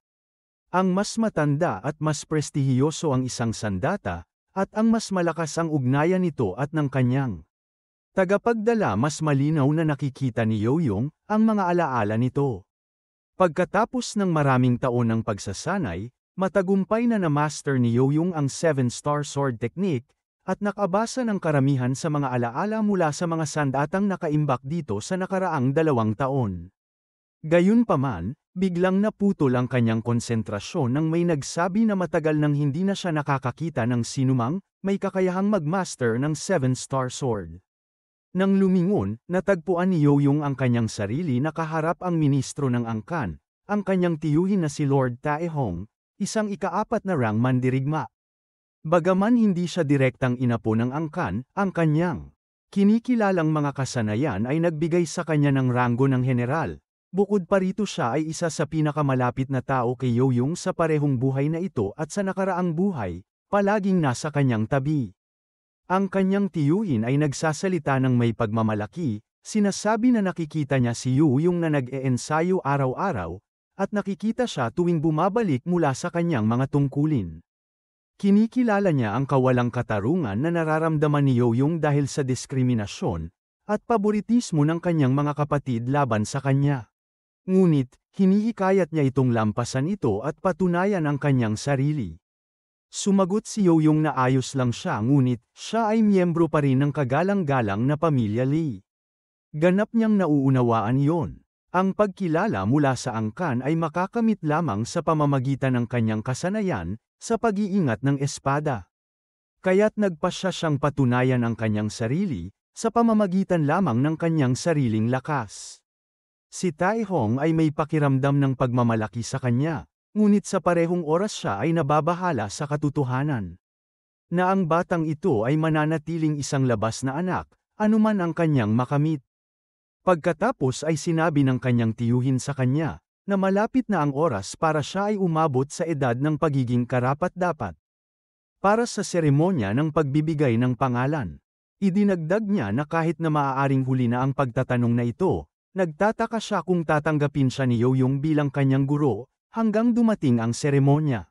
Ang mas matanda at mas prestihiyoso ang isang sandata, at ang mas malakas ang ugnayan nito at ng kanyang tagapagdala. Mas malinaw na nakikita ni Yoyong ang mga alaala nito. Pagkatapos ng maraming taon ng pagsasanay, matagumpay na na-master ni Yoyong ang 7-star sword technique, at nakabasa ng karamihan sa mga alaala mula sa mga sandatang nakaimbak dito sa nakaraang 2 taon. Gayunpaman, biglang naputol ang kanyang konsentrasyon nang may nagsabi na matagal nang hindi na siya nakakakita ng sinumang may kakayahang mag-master ng 7-star sword. Nang lumingon, natagpuan ni Yoyong ang kanyang sarili na kaharap ang ministro ng angkan, ang kanyang tiyuhin na si Lord Taehong, isang ika-4 na rang mandirigma. Bagaman hindi siya direktang inapo ng angkan, ang kanyang kinikilalang mga kasanayan ay nagbigay sa kanya ng ranggo ng general. Bukod pa rito siya ay isa sa pinakamalapit na tao kay Yoyong sa parehong buhay na ito at sa nakaraang buhay, palaging nasa kanyang tabi. Ang kanyang tiyuhin ay nagsasalita ng may pagmamalaki, sinasabi na nakikita niya si Yoyong na nag-eensayo araw-araw, at nakikita siya tuwing bumabalik mula sa kanyang mga tungkulin. Kinikilala niya ang kawalang katarungan na nararamdaman ni Yoyong dahil sa diskriminasyon, at paboritismo ng kanyang mga kapatid laban sa kanya. Ngunit, hinihikayat niya itong lampasan ito at patunayan ang kanyang sarili. Sumagot si Yoyong na ayos lang siya, ngunit, siya ay miyembro pa rin ng kagalang-galang na pamilya Lee. Ganap niyang nauunawaan iyon. Ang pagkilala mula sa angkan ay makakamit lamang sa pamamagitan ng kanyang kasanayan, sa pag-iingat ng espada. Kaya't nagpasya siyang patunayan ang kanyang sarili, sa pamamagitan lamang ng kanyang sariling lakas. Si Taehong ay may pakiramdam ng pagmamalaki sa kanya, ngunit sa parehong oras siya ay nababahala sa katotohanan na ang batang ito ay mananatiling isang labas na anak, anuman ang kanyang makamit. Pagkatapos ay sinabi ng kanyang tiyuhin sa kanya, na malapit na ang oras para siya ay umabot sa edad ng pagiging karapat-dapat. Para sa seremonya ng pagbibigay ng pangalan, idinagdag niya na kahit na maaaring huli na ang pagtatanong na ito, nagtataka siya kung tatanggapin siya ni Yoyong bilang kanyang guro, hanggang dumating ang seremonya.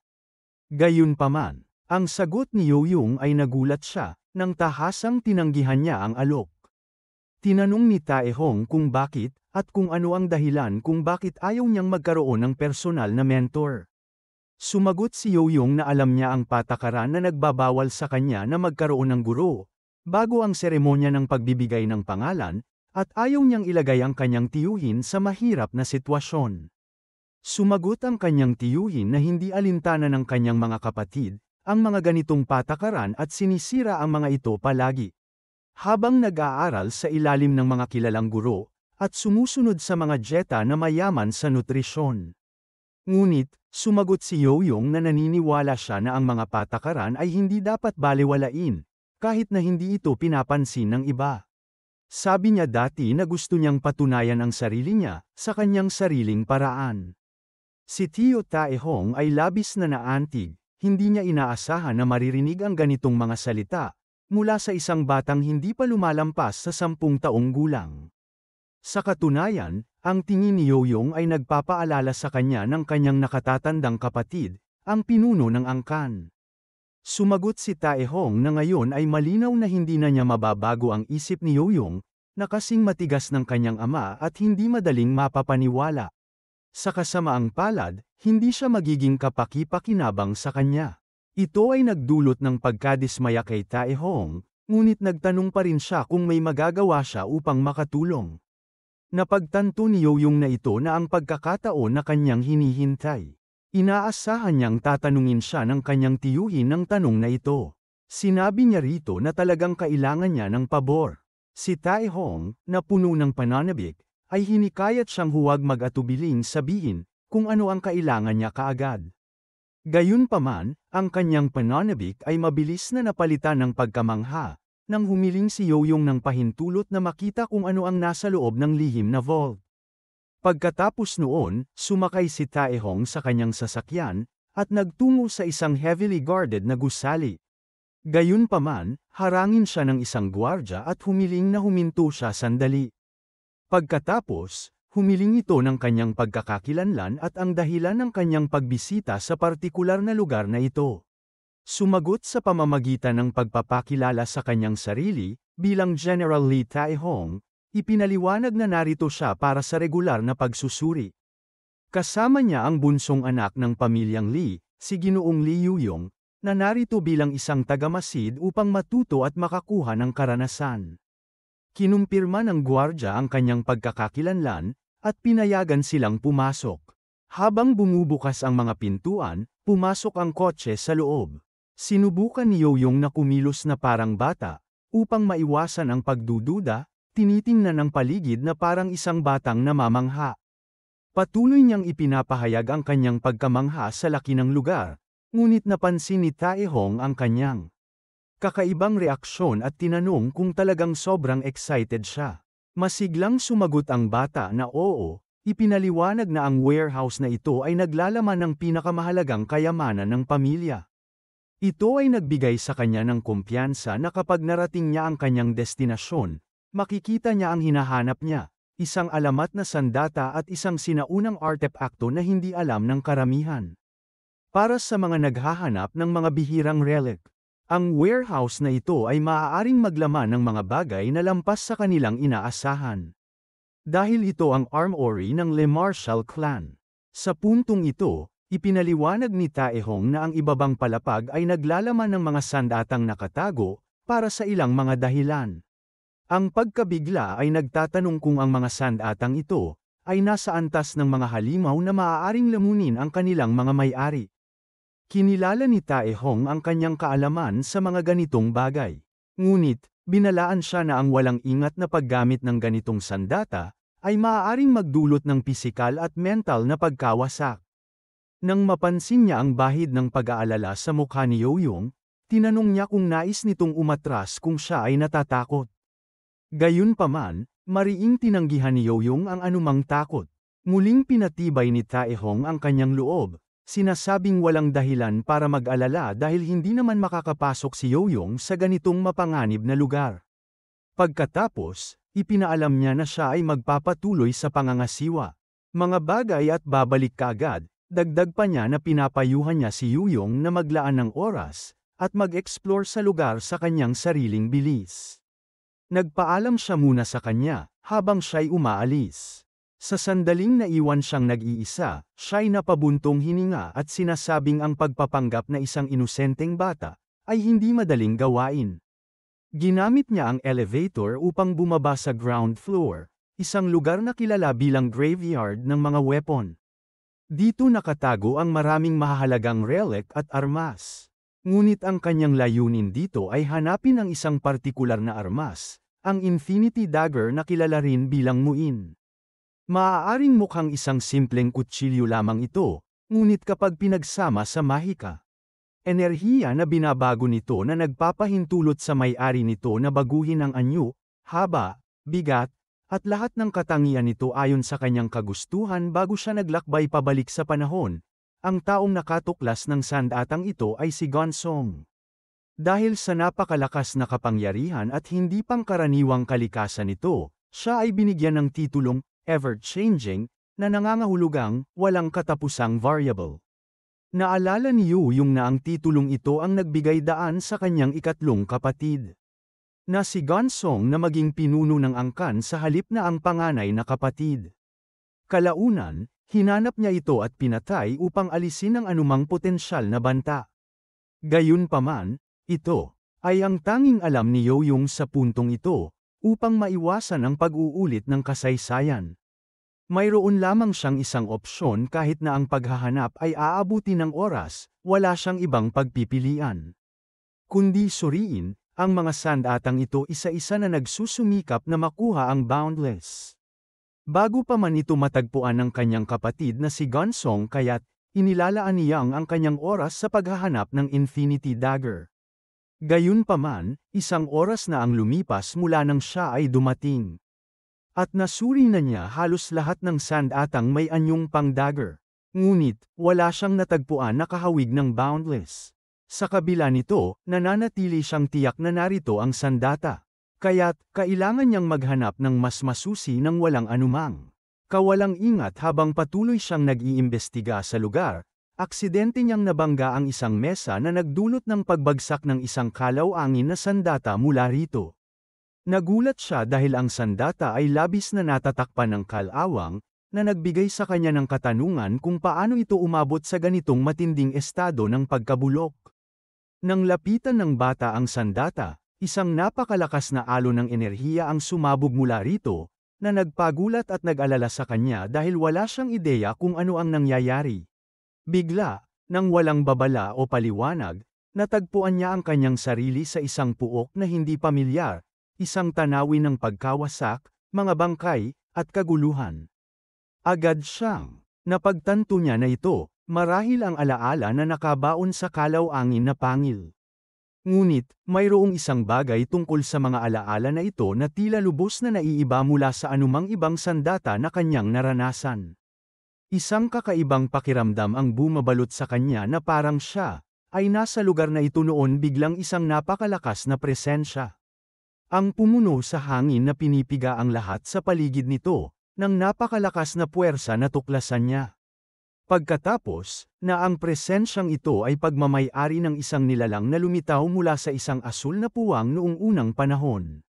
Gayunpaman, ang sagot ni Yoyong ay nagulat siya, nang tahasang tinanggihan niya ang alok. Tinanong ni Taehong kung bakit, at kung ano ang dahilan kung bakit ayaw niyang magkaroon ng personal na mentor. Sumagot si Yoyong na alam niya ang patakaran na nagbabawal sa kanya na magkaroon ng guro, bago ang seremonya ng pagbibigay ng pangalan, at ayaw niyang ilagay ang kanyang tiyuhin sa mahirap na sitwasyon. Sumagot ang kanyang tiyuhin na hindi alintana ng kanyang mga kapatid, ang mga ganitong patakaran at sinisira ang mga ito palagi. Habang nag-aaral sa ilalim ng mga kilalang guro, at sumusunod sa mga dieta na mayaman sa nutrisyon. Ngunit, sumagot si Yoyong na naniniwala siya na ang mga patakaran ay hindi dapat balewalain, kahit na hindi ito pinapansin ng iba. Sabi niya dati na gusto niyang patunayan ang sarili niya, sa kanyang sariling paraan. Si Tio Taehong ay labis na naantig, hindi niya inaasahan na maririnig ang ganitong mga salita, mula sa isang batang hindi pa lumalampas sa 10 taong gulang. Sa katunayan, ang tingin ni Yoyong ay nagpapaalala sa kanya ng kanyang nakatatandang kapatid, ang pinuno ng angkan. Sumagot si Taehong na ngayon ay malinaw na hindi na niya mababago ang isip ni Yoyong, na kasing matigas ng kanyang ama at hindi madaling mapapaniwala. Sa kasamaang palad, hindi siya magiging kapaki-pakinabang sa kanya. Ito ay nagdulot ng pagkadismaya kay Taehong, ngunit nagtanong pa rin siya kung may magagawa siya upang makatulong. Napagtanto ni Yoyong na ito na ang pagkakataon na kanyang hinihintay. Inaasahan niyang tatanungin siya ng kanyang tiyuhin ng tanong na ito. Sinabi niya rito na talagang kailangan niya ng pabor. Si Taehong, na puno ng pananabik, ay hinikayat siyang huwag mag-atubiling sabihin kung ano ang kailangan niya kaagad. Gayunpaman, ang kanyang pananabik ay mabilis na napalitan ng pagkamangha, nang humiling si Yoyong ng pahintulot na makita kung ano ang nasa loob ng lihim na vault. Pagkatapos noon, sumakay si Taehong sa kanyang sasakyan, at nagtungo sa isang heavily guarded na gusali. Gayunpaman, harangin siya ng isang gwardya at humiling na huminto siya sandali. Pagkatapos, Humiling ito ng kanyang pagkakakilanlan at ang dahilan ng kanyang pagbisita sa partikular na lugar na ito. Sumagot sa pamamagitan ng pagpapakilala sa kanyang sarili, bilang General Lee Taehong, ipinaliwanag na narito siya para sa regular na pagsusuri. Kasama niya ang bunsong anak ng pamilyang Lee, si Ginoong Lee Yuyong, na narito bilang isang tagamasid upang matuto at makakuha ng karanasan. Kinumpirma ng gwardya ang kanyang pagkakakilanlan, at pinayagan silang pumasok. Habang bumubukas ang mga pintuan, pumasok ang kotse sa loob. Sinubukan ni Yoyong na kumilos na parang bata, upang maiwasan ang pagdududa, tinitingnan ang paligid na parang isang batang namamangha. Patuloy niyang ipinapahayag ang kanyang pagkamangha sa laki ng lugar, ngunit napansin ni Taehong ang kanyang kakaibang reaksyon at tinanong kung talagang sobrang excited siya. Masiglang sumagot ang bata na oo, ipinaliwanag na ang warehouse na ito ay naglalaman ng pinakamahalagang kayamanan ng pamilya. Ito ay nagbigay sa kanya ng kumpiyansa na kapag narating niya ang kanyang destinasyon, makikita niya ang hinahanap niya, isang alamat na sandata at isang sinaunang artepakto na hindi alam ng karamihan. Para sa mga naghahanap ng mga bihirang relic, ang warehouse na ito ay maaaring maglaman ng mga bagay na lampas sa kanilang inaasahan. Dahil ito ang armory ng Le Martial clan. Sa puntong ito, ipinaliwanag ni Taehong na ang ibabang palapag ay naglalaman ng mga sandatang nakatago, para sa ilang mga dahilan. Ang pagkabigla ay nagtatanong kung ang mga sandatang ito, ay nasa antas ng mga halimaw na maaaring lamunin ang kanilang mga may-ari. Kinilala ni Taehong ang kanyang kaalaman sa mga ganitong bagay. Ngunit, binalaan siya na ang walang ingat na paggamit ng ganitong sandata, ay maaaring magdulot ng pisikal at mental na pagkawasak. Nang mapansin niya ang bahid ng pag-aalala sa mukha ni Yoyong, tinanong niya kung nais nitong umatras kung siya ay natatakot. Gayunpaman, mariing tinanggihan ni Yoyong ang anumang takot. Muling pinatibay ni Taehong ang kanyang loob, sinasabing walang dahilan para mag-alala dahil hindi naman makakapasok si Yoyong sa ganitong mapanganib na lugar. Pagkatapos, ipinaalam niya na siya ay magpapatuloy sa pangangasiwa. Mga bagay at babalik kaagad. Dagdag pa niya na pinapayuhan niya si Yoyong na maglaan ng oras, at mag-explore sa lugar sa kanyang sariling bilis. Nagpaalam siya muna sa kanya, habang siya'y umaalis. Sa sandaling naiwan siyang nag-iisa, siya'y napabuntong hininga at sinasabing ang pagpapanggap na isang inosenteng bata, ay hindi madaling gawain. Ginamit niya ang elevator upang bumaba sa ground floor, isang lugar na kilala bilang graveyard ng mga weapon. Dito nakatago ang maraming mahahalagang relic at armas. Ngunit ang kanyang layunin dito ay hanapin ang isang partikular na armas, ang Infinity Dagger na kilala rin bilang Muin. Maaaring mukhang isang simpleng kutsilyo lamang ito, ngunit kapag pinagsama sa mahika, enerhiya na binabago nito na nagpapahintulot sa may-ari nito na baguhin ang anyo, haba, bigat, at lahat ng katangian nito ayon sa kanyang kagustuhan bago siya naglakbay pabalik sa panahon. Ang taong nakatuklas ng sandatang ito ay si Gonsong. Dahil sa napakalakas na kapangyarihan at hindi pangkaraniwang kalikasan nito, siya ay binigyan ng titulong ever-changing na nangangahulugang walang katapusang variable. Naalala ni Yoyong na ang titulong ito ang nagbigay daan sa kanyang ikatlong kapatid, na si Gonsong na maging pinuno ng angkan sa halip na ang panganay na kapatid. Kalaunan, hinanap niya ito at pinatay upang alisin ang anumang potensyal na banta. Gayunpaman, ito ay ang tanging alam ni Yoyong sa puntong ito, upang maiwasan ang pag-uulit ng kasaysayan. Mayroon lamang siyang isang opsyon kahit na ang paghahanap ay aabuti ng oras, wala siyang ibang pagpipilian. Kundi suriin, ang mga sandatang ito isa-isa na nagsusumikap na makuha ang Boundless. Bago pa man ito matagpuan ng kanyang kapatid na si Gonsong kaya't, inilalaan ni Yang ang kanyang oras sa paghahanap ng Infinity Dagger. Gayunpaman, isang oras na ang lumipas mula nang siya ay dumating. At nasuri na niya halos lahat ng sandatang may anyong pang-dagger. Ngunit, wala siyang natagpuan na kahawig ng Boundless. Sa kabila nito, nananatili siyang tiyak na narito ang sandata. Kaya't, kailangan niyang maghanap ng mas masusi ng walang anumang Kawalang ingat habang patuloy siyang nag-iimbestiga sa lugar, aksidente niyang nabangga ang isang mesa na nagdulot ng pagbagsak ng isang kalaw-angin na sandata mula rito. Nagulat siya dahil ang sandata ay labis na natatakpan ng kalawang, na nagbigay sa kanya ng katanungan kung paano ito umabot sa ganitong matinding estado ng pagkabulok. Nang lapitan ng bata ang sandata, isang napakalakas na alon ng enerhiya ang sumabog mula rito, na nagpagulat at nag-alala sa kanya dahil wala siyang ideya kung ano ang nangyayari. Bigla, nang walang babala o paliwanag, natagpuan niya ang kanyang sarili sa isang puok na hindi pamilyar, isang tanawin ng pagkawasak, mga bangkay, at kaguluhan. Agad siyang napagtanto niya na ito, marahil ang alaala na nakabaon sa kalaw-angin na pangil. Ngunit, mayroong isang bagay tungkol sa mga alaala na ito na tila lubos na naiiba mula sa anumang ibang sandata na kanyang naranasan. Isang kakaibang pakiramdam ang bumabalot sa kanya na parang siya ay nasa lugar na ito noon biglang isang napakalakas na presensya. Ang pumuno sa hangin na pinipiga ang lahat sa paligid nito, ng napakalakas na puwersa na tuklasan niya. Pagkatapos, na ang presensyang ito ay pagmamay-ari ng isang nilalang na lumitaw mula sa isang asul na puwang noong unang panahon.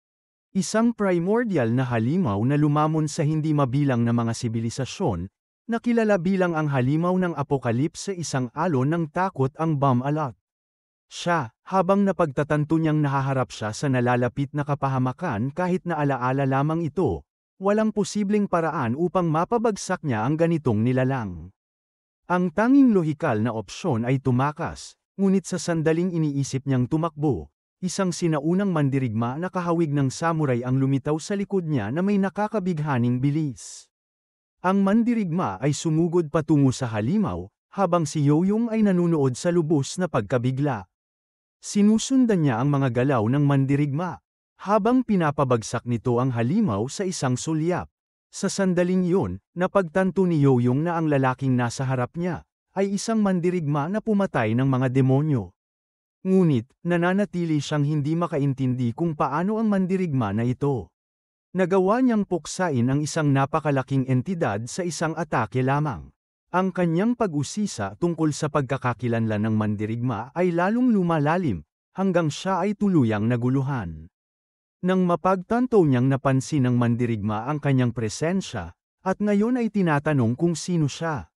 Isang primordial na halimaw na lumamon sa hindi mabilang na mga sibilisasyon, na kilala bilang ang halimaw ng apokalipse, isang alon ng takot ang Bam-Alat. Siya, habang napagtatanto niyang nahaharap siya sa nalalapit na kapahamakan kahit na alaala lamang ito, walang posibleng paraan upang mapabagsak niya ang ganitong nilalang. Ang tanging lohikal na opsyon ay tumakas, ngunit sa sandaling iniisip niyang tumakbo, isang sinaunang mandirigma na kahawig ng samurai ang lumitaw sa likod niya na may nakakabighaning bilis. Ang mandirigma ay sumugod patungo sa halimaw, habang si Yoyong ay nanunood sa lubos na pagkabigla. Sinusundan niya ang mga galaw ng mandirigma, habang pinapabagsak nito ang halimaw sa isang sulyap. Sa sandaling iyon, napagtanto ni Yoyong na ang lalaking nasa harap niya ay isang mandirigma na pumatay ng mga demonyo. Ngunit, nananatili siyang hindi makaintindi kung paano ang mandirigma na ito. Nagawa niyang puksain ang isang napakalaking entidad sa isang atake lamang. Ang kanyang pag-usisa tungkol sa pagkakakilanlan ng mandirigma ay lalong lumalalim, hanggang siya ay tuluyang naguluhan. Nang mapagtanto niyang napansin ng mandirigma ang kanyang presensya, at ngayon ay tinatanong kung sino siya.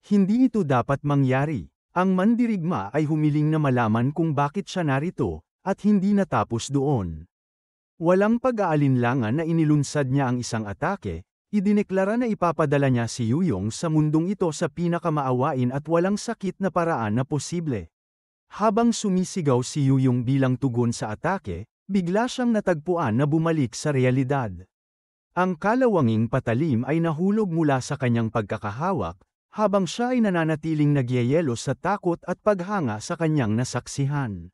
Hindi ito dapat mangyari. Ang mandirigma ay humiling na malaman kung bakit siya narito, at hindi natapos doon. Walang pag-aalinlangan na inilunsad niya ang isang atake, idineklara na ipapadala niya si Yoyong sa mundong ito sa pinakamaawain at walang sakit na paraan na posible. Habang sumisigaw si Yoyong bilang tugon sa atake, bigla siyang natagpuan na bumalik sa realidad. Ang kalawanging patalim ay nahulog mula sa kanyang pagkakahawak, habang siya ay nananatiling nagyayelo sa takot at paghanga sa kanyang nasaksihan.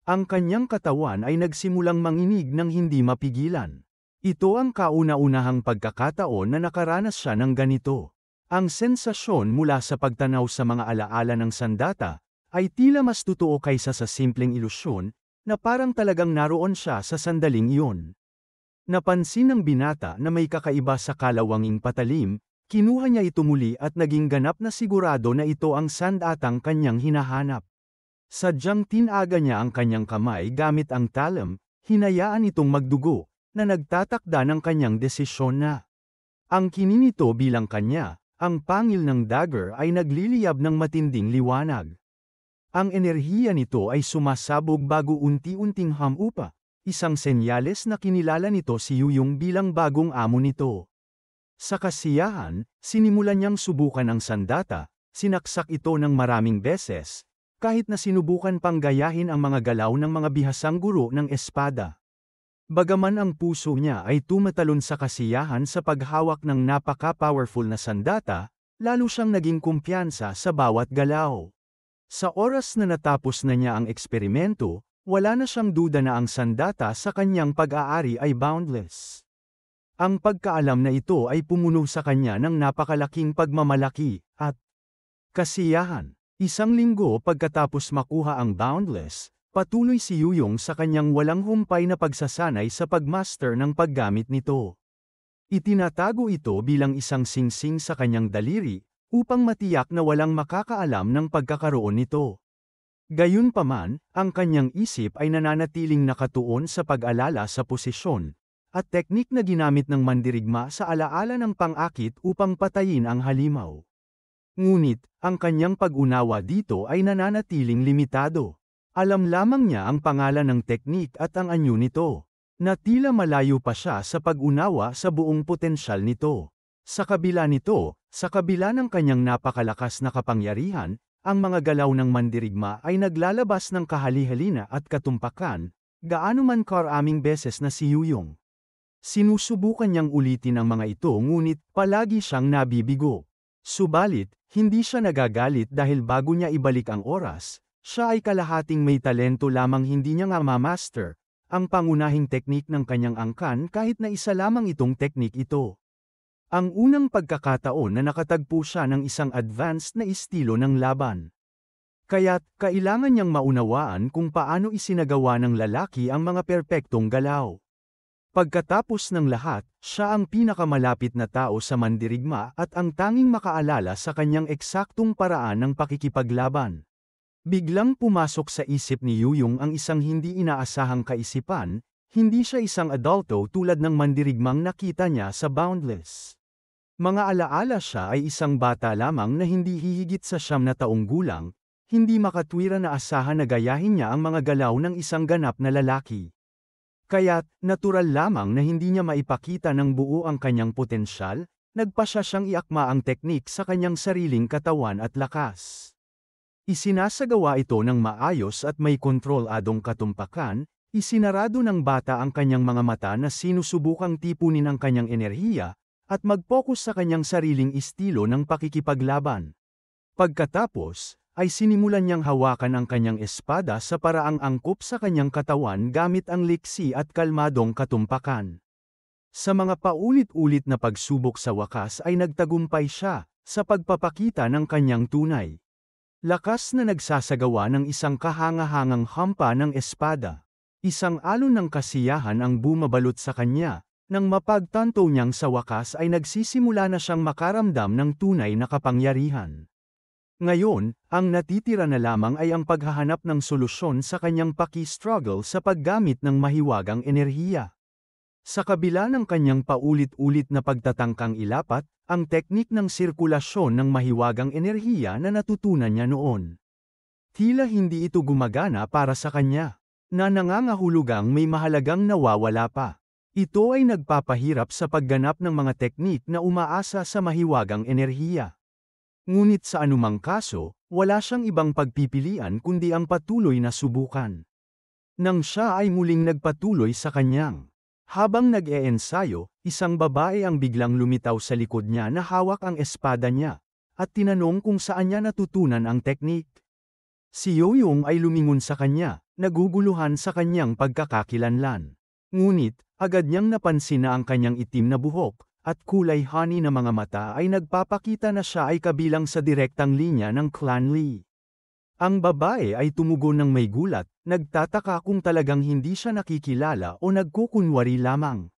Ang kanyang katawan ay nagsimulang manginig ng hindi mapigilan. Ito ang kauna-unahang pagkakataon na nakaranas siya ng ganito. Ang sensasyon mula sa pagtanaw sa mga alaala ng sandata ay tila mas totoo kaysa sa simpleng ilusyon, na parang talagang naroon siya sa sandaling iyon. Napansin ng binata na may kakaiba sa kalawanging patalim, kinuha niya ito muli at naging ganap na sigurado na ito ang sandatang kanyang hinahanap. Sadyang tinaga niya ang kanyang kamay gamit ang talam, hinayaan itong magdugo, na nagtatakda ng kanyang desisyon na. Ang kininito bilang kanya, ang pangil ng dagger ay nagliliyab ng matinding liwanag. Ang enerhiya nito ay sumasabog bago unti-unting hamupa, isang senyales na kinilala nito si Yoyong bilang bagong amo nito. Sa kasiyahan, sinimulan niyang subukan ang sandata, sinaksak ito ng maraming beses, kahit na sinubukan pang gayahin ang mga galaw ng mga bihasang guro ng espada. Bagaman ang puso niya ay tumatalon sa kasiyahan sa paghawak ng napaka-powerful na sandata, lalo siyang naging kumpiyansa sa bawat galaw. Sa oras na natapos na niya ang eksperimento, wala na siyang duda na ang sandata sa kanyang pag-aari ay boundless. Ang pagkaalam na ito ay pumuno sa kanya ng napakalaking pagmamalaki at kasiyahan. Isang linggo pagkatapos makuha ang boundless, patuloy si Yoyong sa kanyang walang humpay na pagsasanay sa pagmaster ng paggamit nito. Itinatago ito bilang isang singsing sa kanyang daliri, upang matiyak na walang makakaalam ng pagkakaroon nito. Gayunpaman, ang kanyang isip ay nananatiling nakatuon sa pag-alala sa posisyon, at teknik na ginamit ng mandirigma sa alaala ng pang-akit upang patayin ang halimaw. Ngunit, ang kanyang pag-unawa dito ay nananatiling limitado. Alam lamang niya ang pangalan ng teknik at ang anyo nito, na tila malayo pa siya sa pag-unawa sa buong potensyal nito. Sa kabila nito, sa kabila ng kanyang napakalakas na kapangyarihan, ang mga galaw ng mandirigma ay naglalabas ng kahali-halina at katumpakan, gaano man karaming beses na si Yuyong. Sinusubukan niyang ulitin ang mga ito ngunit palagi siyang nabibigo. Subalit, hindi siya nagagalit dahil bago niya ibalik ang oras, siya ay kalahating may talento lamang hindi niya nga ma-master, ang pangunahing teknik ng kanyang angkan kahit na isa lamang itong teknik ito. Ang unang pagkakataon na nakatagpo siya ng isang advanced na estilo ng laban. Kaya't, kailangan niyang maunawaan kung paano isinagawa ng lalaki ang mga perpektong galaw. Pagkatapos ng lahat, siya ang pinakamalapit na tao sa mandirigma at ang tanging makaalala sa kanyang eksaktong paraan ng pakikipaglaban. Biglang pumasok sa isip ni Yuyong ang isang hindi inaasahang kaisipan, hindi siya isang adulto tulad ng mandirigmang nakita niya sa Boundless. Mga alaala siya ay isang bata lamang na hindi hihigit sa 9 na taong gulang, hindi makatwira na asahan na gayahin niya ang mga galaw ng isang ganap na lalaki. Kaya't, natural lamang na hindi niya maipakita ng buo ang kanyang potensyal, nagpasya siyang iakma ang teknik sa kanyang sariling katawan at lakas. Isinasagawa ito ng maayos at may kontroladong katumpakan, isinarado ng bata ang kanyang mga mata na sinusubukang tipunin ang kanyang enerhiya, at mag-focus sa kanyang sariling estilo ng pakikipaglaban. Pagkatapos, ay sinimulan niyang hawakan ang kanyang espada sa paraang angkop sa kanyang katawan gamit ang liksi at kalmadong katumpakan. Sa mga paulit-ulit na pagsubok sa wakas ay nagtagumpay siya, sa pagpapakita ng kanyang tunay. Lakas na nagsasagawa ng isang kahangahangang hampa ng espada. Isang alon ng kasiyahan ang bumabalot sa kanya, nang mapagtanto niyang sa wakas ay nagsisimula na siyang makaramdam ng tunay na kapangyarihan. Ngayon, ang natitira na lamang ay ang paghahanap ng solusyon sa kanyang paki-struggle sa paggamit ng mahiwagang enerhiya. Sa kabila ng kanyang paulit-ulit na pagtatangkang ilapat, ang teknik ng sirkulasyon ng mahiwagang enerhiya na natutunan niya noon. Tila hindi ito gumagana para sa kanya, na nangangahulugang may mahalagang nawawala pa. Ito ay nagpapahirap sa pagganap ng mga teknik na umaasa sa mahiwagang enerhiya. Ngunit sa anumang kaso, wala siyang ibang pagpipilian kundi ang patuloy na subukan. Nang siya ay muling nagpatuloy sa kanyang. Habang nag-eensayo, isang babae ang biglang lumitaw sa likod niya na hawak ang espada niya, at tinanong kung saan niya natutunan ang teknik. Si Yoyong ay lumingon sa kanya, naguguluhan sa kanyang pagkakakilanlan. Ngunit, agad niyang napansin na ang kanyang itim na buhok, at kulay honey na mga mata ay nagpapakita na siya ay kabilang sa direktang linya ng Clan Lee. Ang babae ay tumugon ng may gulat, nagtataka kung talagang hindi siya nakikilala o nagkukunwari lamang.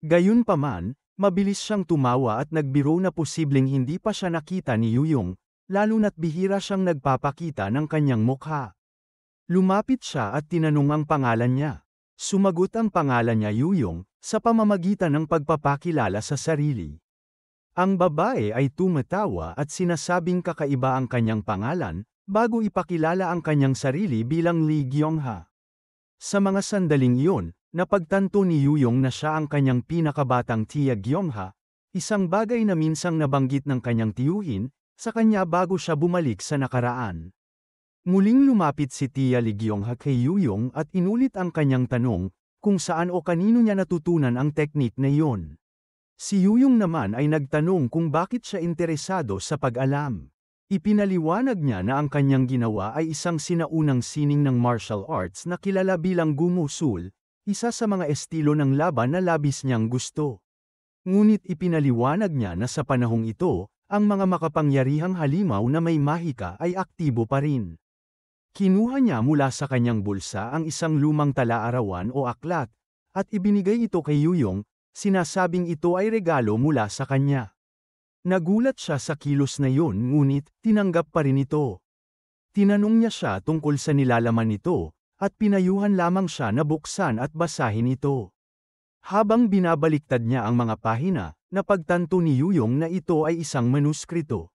Gayunpaman, mabilis siyang tumawa at nagbiro na posibleng hindi pa siya nakita ni Yuyong, lalo na't bihira siyang nagpapakita ng kanyang mukha. Lumapit siya at tinanong ang pangalan niya. Sumagot ang pangalan niya Yuyong, sa pamamagitan ng pagpapakilala sa sarili. Ang babae ay tumatawa at sinasabing kakaiba ang kanyang pangalan, bago ipakilala ang kanyang sarili bilang Lee Gyongha. Sa mga sandaling iyon, napagtanto ni Yuyong na siya ang kanyang pinakabatang tiya Gyongha, isang bagay na minsang nabanggit ng kanyang tiyuhin, sa kanya bago siya bumalik sa nakaraan. Muling lumapit si Tia Lee Gyongha kay Yuyong at inulit ang kanyang tanong, kung saan o kanino niya natutunan ang teknik na iyon. Si Yuyong naman ay nagtanong kung bakit siya interesado sa pag-alam. Ipinaliwanag niya na ang kanyang ginawa ay isang sinaunang sining ng martial arts na kilala bilang Gumusul, isa sa mga estilo ng laban na labis niyang gusto. Ngunit ipinaliwanag niya na sa panahong ito, ang mga makapangyarihang halimaw na may mahika ay aktibo pa rin. Kinuha niya mula sa kanyang bulsa ang isang lumang tala-arawan o aklat, at ibinigay ito kay Yuyong, sinasabing ito ay regalo mula sa kanya. Nagulat siya sa kilos na yun ngunit tinanggap pa rin ito. Tinanong niya siya tungkol sa nilalaman nito, at pinayuhan lamang siya na buksan at basahin ito. Habang binabaliktad niya ang mga pahina, napagtanto ni Yuyong na ito ay isang manuskrito.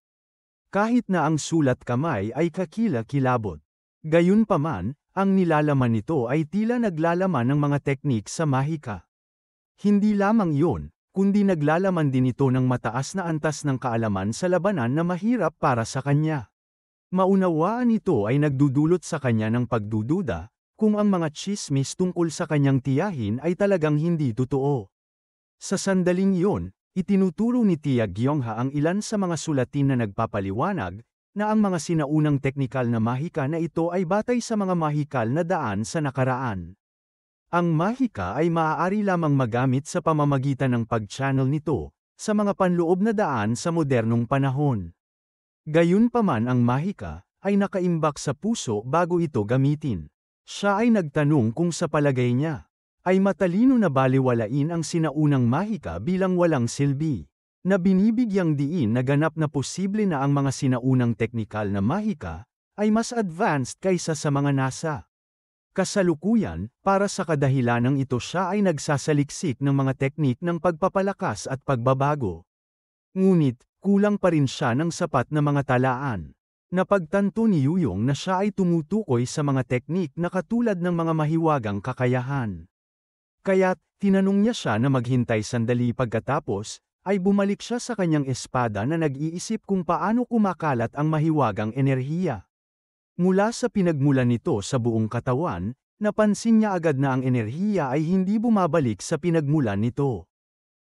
Kahit na ang sulat kamay ay kakila-kilabot. Gayunpaman, ang nilalaman nito ay tila naglalaman ng mga teknik sa mahika. Hindi lamang yun, kundi naglalaman din ito ng mataas na antas ng kaalaman sa labanan na mahirap para sa kanya. Maunawaan ito ay nagdudulot sa kanya ng pagdududa, kung ang mga tsismis tungkol sa kanyang tiyahin ay talagang hindi totoo. Sa sandaling iyon, itinuturo ni Tia Gyongha ang ilan sa mga sulatin na nagpapaliwanag, na ang mga sinaunang teknikal na mahika na ito ay batay sa mga mahikal na daan sa nakaraan. Ang mahika ay maaari lamang magamit sa pamamagitan ng pag-channel nito, sa mga panloob na daan sa modernong panahon. Gayunpaman ang mahika, ay nakaimbak sa puso bago ito gamitin. Siya ay nagtanong kung sa palagay niya, ay matalino na baliwalain ang sinaunang mahika bilang walang silbi, na binibigyang diin na ganap na posible na ang mga sinaunang teknikal na mahika, ay mas advanced kaysa sa mga NASA. Kasalukuyan, para sa kadahilanang ito siya ay nagsasaliksik ng mga teknik ng pagpapalakas at pagbabago. Ngunit, kulang pa rin siya ng sapat na mga talaan. Napagtanto ni Yuyong na siya ay tumutukoy sa mga teknik na katulad ng mga mahiwagang kakayahan. Kaya't, tinanong niya siya na maghintay sandali pagkatapos, ay bumalik siya sa kanyang espada na nag-iisip kung paano kumakalat ang mahiwagang enerhiya. Mula sa pinagmulan nito sa buong katawan, napansin niya agad na ang enerhiya ay hindi bumabalik sa pinagmulan nito.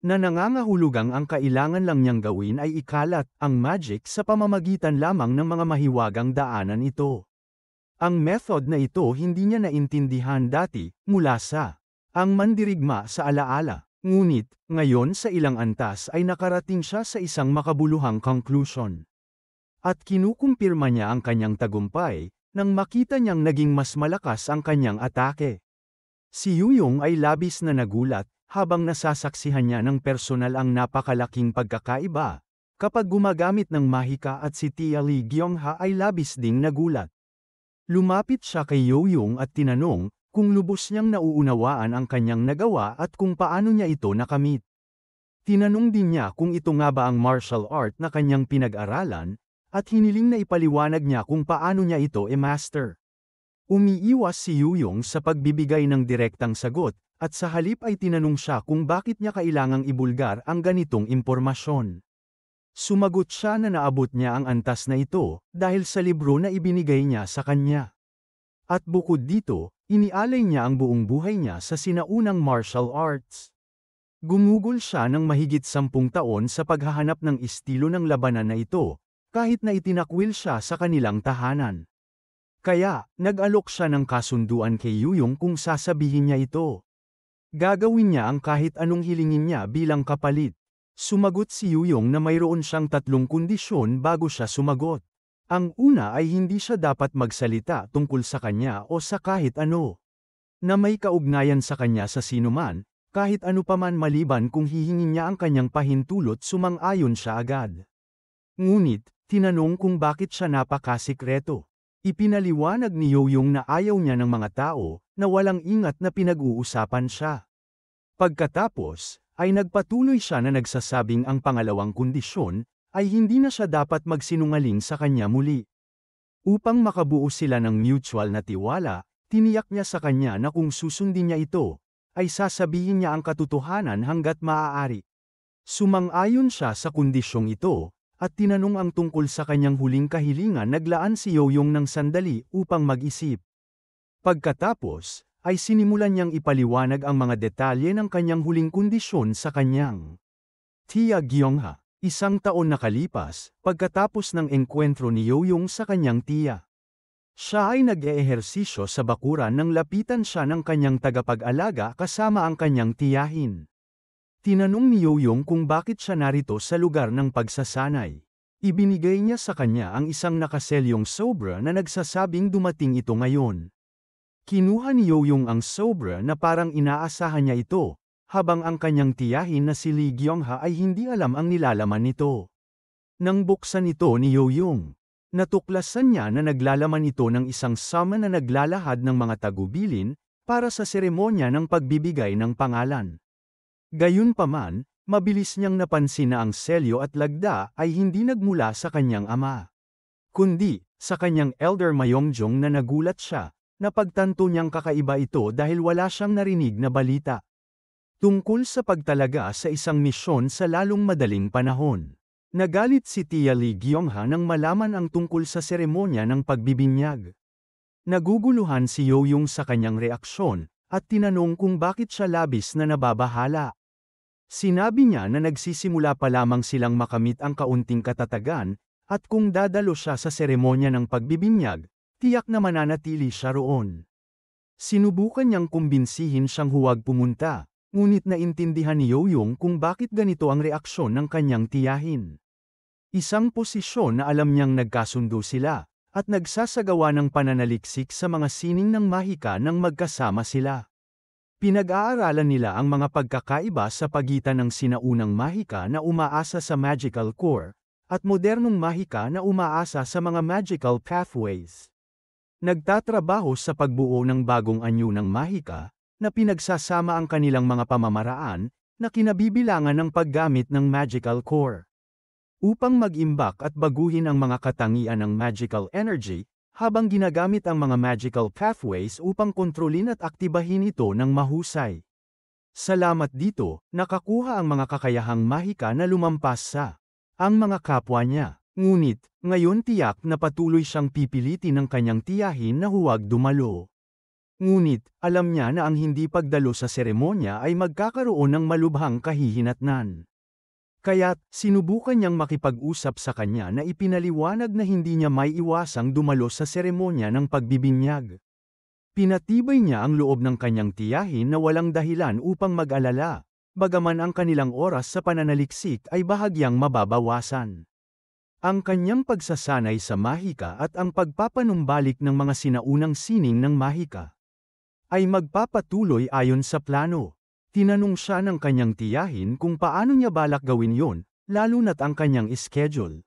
Na nangangahulugang ang kailangan lang niyang gawin ay ikalat ang magic sa pamamagitan lamang ng mga mahiwagang daanan ito. Ang method na ito hindi niya naintindihan dati, mula sa ang mandirigma sa alaala. Ngunit, ngayon sa ilang antas ay nakarating siya sa isang makabuluhang conclusion. At kinukumpirma niya ang kanyang tagumpay, nang makita niyang naging mas malakas ang kanyang atake. Si Yuyong ay labis na nagulat, habang nasasaksihan niya ng personal ang napakalaking pagkakaiba. Kapag gumagamit ng mahika at si Tia Lee Gyongha ay labis ding nagulat. Lumapit siya kay Yuyong at tinanong, kung lubos niyang nauunawaan ang kanyang nagawa at kung paano niya ito nakamit. Tinanong din niya kung ito nga ba ang martial art na kanyang pinag-aralan, at hiniling na ipaliwanag niya kung paano niya ito e-master. Umiiwas si Yuyong sa pagbibigay ng direktang sagot, at sa halip ay tinanong siya kung bakit niya kailangang ibulgar ang ganitong impormasyon. Sumagot siya na naabot niya ang antas na ito, dahil sa libro na ibinigay niya sa kanya. At bukod dito, inialay niya ang buong buhay niya sa sinaunang martial arts. Gumugol siya ng mahigit 10 taon sa paghahanap ng estilo ng labanan na ito, kahit na itinakwil siya sa kanilang tahanan. Kaya, nag-alok siya ng kasunduan kay Yuyong kung sasabihin niya ito. Gagawin niya ang kahit anong hilingin niya bilang kapalit. Sumagot si Yuyong na mayroon siyang 3 kondisyon bago siya sumagot. Ang una ay hindi siya dapat magsalita tungkol sa kanya o sa kahit ano. Na may kaugnayan sa kanya sa sinuman, kahit ano paman maliban kung hihingin niya ang kanyang pahintulot sumang-ayon siya agad. Ngunit, tinanong kung bakit siya napakasikreto. Ipinaliwanag ni Yuyong na ayaw niya ng mga tao, na walang ingat na pinag-uusapan siya. Pagkatapos, ay nagpatuloy siya na nagsasabing ang pangalawang kondisyon, ay hindi na siya dapat magsinungaling sa kanya muli. Upang makabuo sila ng mutual na tiwala, tiniyak niya sa kanya na kung susundin niya ito, ay sasabihin niya ang katotohanan hanggat maaari. Sumang-ayon siya sa kondisyong ito, at tinanong ang tungkol sa kanyang huling kahilingan. Naglaan si Yuyong ng sandali upang mag-isip. Pagkatapos, ay sinimulan niyang ipaliwanag ang mga detalye ng kanyang huling kondisyon sa kanyang Tia Gyongha. 1 taon nakalipas, pagkatapos ng engkwentro ni Yuyong sa kanyang tiya. Siya ay nag-eehersisyo sa bakuran nang lapitan siya ng kanyang tagapag-alaga kasama ang kanyang tiyahin. Tinanong ni Yuyong kung bakit siya narito sa lugar ng pagsasanay. Ibinigay niya sa kanya ang isang nakaselyong sobra na nagsasabing dumating ito ngayon. Kinuha ni Yuyong ang sobra na parang inaasahan niya ito, habang ang kanyang tiyahin na si Lee Gyung-ha ay hindi alam ang nilalaman nito. Nang buksan ito ni Yo-yung, natuklasan niya na naglalaman ito ng isang summon na naglalahad ng mga tagubilin para sa seremonya ng pagbibigay ng pangalan. Gayunpaman, mabilis niyang napansin na ang selyo at lagda ay hindi nagmula sa kanyang ama, kundi sa kanyang elder Mayongjong na nagulat siya, napagtanto niyang kakaiba ito dahil wala siyang narinig na balita tungkol sa pagtalaga sa isang misyon sa lalong madaling panahon. Nagalit si Tia Lee Gyung-ha nang malaman ang tungkol sa seremonya ng pagbibinyag. Naguguluhan si Yo-yung sa kanyang reaksyon, at tinanong kung bakit siya labis na nababahala. Sinabi niya na nagsisimula pa lamang silang makamit ang kaunting katatagan, at kung dadalo siya sa seremonya ng pagbibinyag, tiyak na mananatili siya roon. Sinubukan niyang kumbinsihin siyang huwag pumunta, ngunit naintindihan ni Yo-yung kung bakit ganito ang reaksyon ng kanyang tiyahin. Isang posisyon na alam niyang nagkasundo sila, at nagsasagawa ng pananaliksik sa mga sining ng mahika nang magkasama sila. Pinag-aaralan nila ang mga pagkakaiba sa pagitan ng sinaunang mahika na umaasa sa magical core, at modernong mahika na umaasa sa mga magical pathways. Nagtatrabaho sa pagbuo ng bagong anyo ng mahika, na pinagsasama ang kanilang mga pamamaraan, na kinabibilangan ng paggamit ng magical core. Upang mag-imbak at baguhin ang mga katangian ng magical energy, habang ginagamit ang mga magical pathways upang kontrolin at aktibahin ito ng mahusay. Salamat dito, nakakuha ang mga kakayahang mahika na lumampas sa ang mga kapwa niya. Ngunit, ngayon tiyak na patuloy siyang pipilitin ng kanyang tiyahin na huwag dumalo. Ngunit, alam niya na ang hindi pagdalo sa seremonya ay magkakaroon ng malubhang kahihinatnan. Kaya't, sinubukan niyang makipag-usap sa kanya na ipinaliwanag na hindi niya may iwasang dumalo sa seremonya ng pagbibinyag. Pinatibay niya ang loob ng kanyang tiyahin na walang dahilan upang mag-alala, bagaman ang kanilang oras sa pananaliksik ay bahagyang mababawasan. Ang kanyang pagsasanay sa mahika at ang pagpapanumbalik ng mga sinaunang sining ng mahika ay magpapatuloy ayon sa plano. Tinanong siya ng kanyang tiyahin kung paano niya balak gawin yon, lalo na't ang kanyang schedule.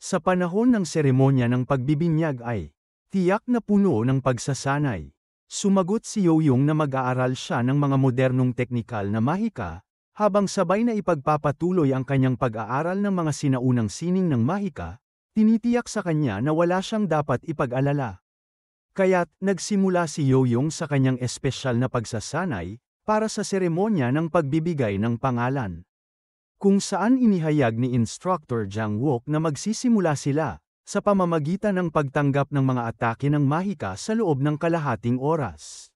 Sa panahon ng seremonya ng pagbibinyag ay tiyak na puno ng pagsasanay. Sumagot si Yo-yung na mag-aaral siya ng mga modernong teknikal na mahika, habang sabay na ipagpapatuloy ang kanyang pag-aaral ng mga sinaunang sining ng mahika, tinitiyak sa kanya na wala siyang dapat ipag-alala. Kaya't, nagsimula si Yo-yung sa kanyang espesyal na pagsasanay, para sa seremonya ng pagbibigay ng pangalan. Kung saan inihayag ni Instructor Jang Wook na magsisimula sila, sa pamamagitan ng pagtanggap ng mga atake ng mahika sa loob ng kalahating oras.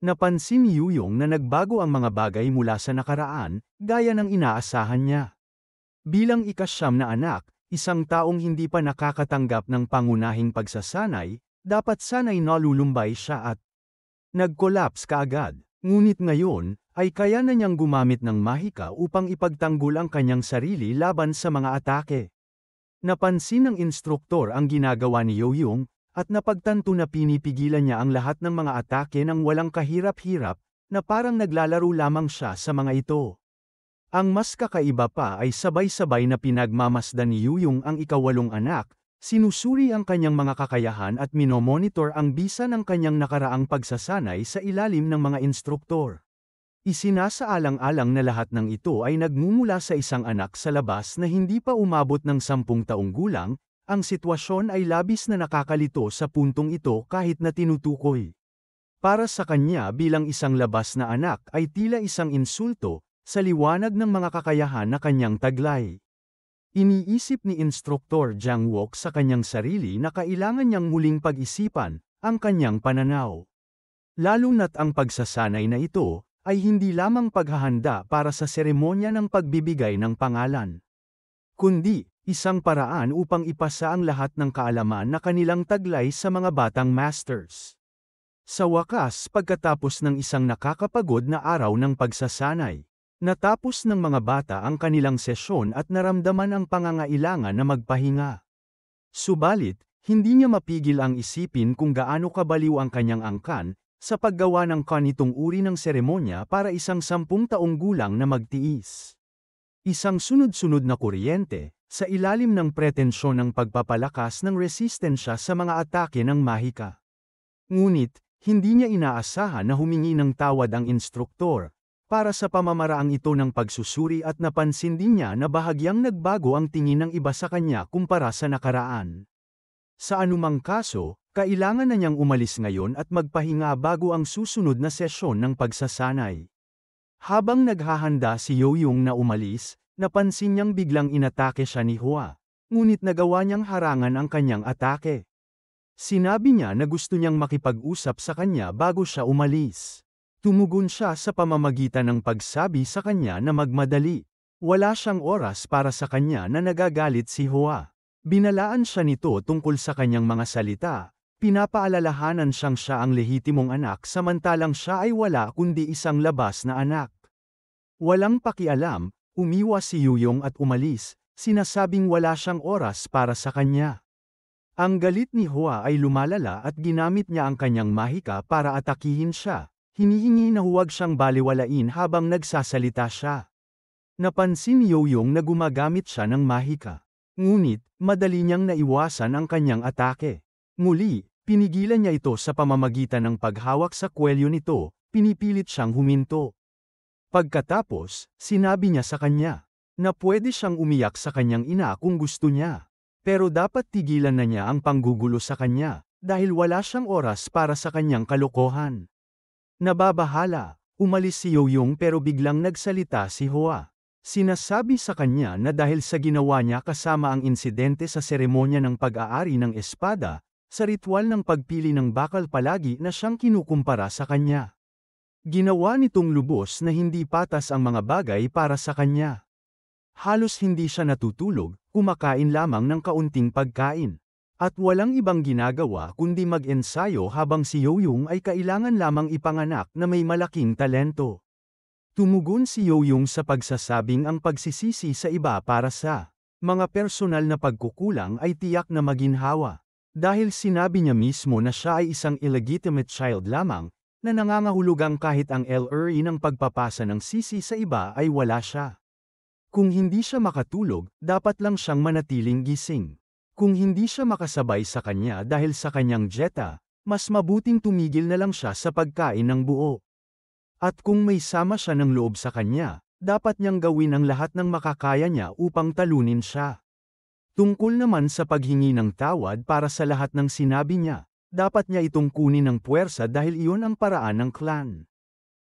Napansin ni Yo-yung na nagbago ang mga bagay mula sa nakaraan, gaya ng inaasahan niya. Bilang ika-9 na anak, isang taong hindi pa nakakatanggap ng pangunahing pagsasanay, dapat sana'y nalulumbay siya at nag-collapse kaagad. Ngunit ngayon, ay kaya na niyang gumamit ng mahika upang ipagtanggol ang kanyang sarili laban sa mga atake. Napansin ng instruktor ang ginagawa ni Yo-yung, at napagtanto na pinipigilan niya ang lahat ng mga atake ng walang kahirap-hirap, na parang naglalaro lamang siya sa mga ito. Ang mas kakaiba pa ay sabay-sabay na pinagmamasdan ni Yo-yung ang ika-8 anak, sinusuri ang kanyang mga kakayahan at minomonitor ang bisa ng kanyang nakaraang pagsasanay sa ilalim ng mga instruktor. Isinasaalang-alang na lahat ng ito ay nagmumula sa isang anak sa labas na hindi pa umabot ng 10 taong gulang, ang sitwasyon ay labis na nakakalito sa puntong ito kahit na tinutukoy. Para sa kanya bilang isang labas na anak ay tila isang insulto, sa liwanag ng mga kakayahan na kanyang taglay. Iniisip ni Instruktor Jang Wook sa kanyang sarili na kailangan niyang muling pag-isipan ang kanyang pananaw. Lalo na't ang pagsasanay na ito ay hindi lamang paghahanda para sa seremonya ng pagbibigay ng pangalan, kundi isang paraan upang ipasa ang lahat ng kaalaman na kanilang taglay sa mga batang masters. Sa wakas, pagkatapos ng isang nakakapagod na araw ng pagsasanay, natapos ng mga bata ang kanilang sesyon at naramdaman ang pangangailangan na magpahinga. Subalit, hindi niya mapigil ang isipin kung gaano kabaliw ang kanyang angkan, sa paggawa ng kanitong uri ng seremonya para isang 10 taong gulang na magtiis. Isang sunod-sunod na kuryente, sa ilalim ng pretensyon ng pagpapalakas ng resistensya sa mga atake ng mahika. Ngunit, hindi niya inaasahan na humingi ng tawad ang instruktor, para sa pamamaraang ito ng pagsusuri at napansin din niya na bahagyang nagbago ang tingin ng iba sa kanya kumpara sa nakaraan. Sa anumang kaso, kailangan na niyang umalis ngayon at magpahinga bago ang susunod na sesyon ng pagsasanay. Habang naghahanda si Yoyong na umalis, napansin niyang biglang inatake siya ni Hua, ngunit nagawa niyang harangan ang kanyang atake. Sinabi niya na gusto niyang makipag-usap sa kanya bago siya umalis. Tumugon siya sa pamamagitan ng pagsabi sa kanya na magmadali. Wala siyang oras para sa kanya na nagagalit si Hua. Binalaan siya nito tungkol sa kanyang mga salita. Pinapaalalahanan siyang siya ang lehitimong anak samantalang siya ay wala kundi isang labas na anak. Walang pakialam, umiwas si Yoyong at umalis, sinasabing wala siyang oras para sa kanya. Ang galit ni Hua ay lumalala at ginamit niya ang kanyang mahika para atakihin siya. Hinihingi na huwag siyang baliwalain habang nagsasalita siya. Napansin ni Yoyong na gumagamit siya ng mahika. Ngunit, madali niyang naiwasan ang kanyang atake. Muli, pinigilan niya ito sa pamamagitan ng paghawak sa kwelyo nito, pinipilit siyang huminto. Pagkatapos, sinabi niya sa kanya, na pwede siyang umiyak sa kanyang ina kung gusto niya. Pero dapat tigilan na niya ang panggugulo sa kanya, dahil wala siyang oras para sa kanyang kalokohan. Nababahala, umalis si Yoyong pero biglang nagsalita si Hua. Sinasabi sa kanya na dahil sa ginawa niya kasama ang insidente sa seremonya ng pag-aari ng espada, sa ritual ng pagpili ng bakal palagi na siyang kinukumpara sa kanya. Ginawa nitong lubos na hindi patas ang mga bagay para sa kanya. Halos hindi siya natutulog, kumakain lamang ng kaunting pagkain. At walang ibang ginagawa kundi mag-ensayo habang si Yoyong ay kailangan lamang ipanganak na may malaking talento. Tumugon si Yoyong sa pagsasabing ang pagsisisi sa iba para sa mga personal na pagkukulang ay tiyak na maginhawa. Dahil sinabi niya mismo na siya ay isang illegitimate child lamang, na nangangahulugang kahit ang LRE ng pagpapasa ng sisi sa iba ay wala siya. Kung hindi siya makatulog, dapat lang siyang manatiling gising. Kung hindi siya makasabay sa kanya dahil sa kanyang dieta, mas mabuting tumigil na lang siya sa pagkain ng buo. At kung may sama siya ng loob sa kanya, dapat niyang gawin ang lahat ng makakaya niya upang talunin siya. Tungkol naman sa paghingi ng tawad para sa lahat ng sinabi niya, dapat niya itong kunin ng puwersa dahil iyon ang paraan ng clan.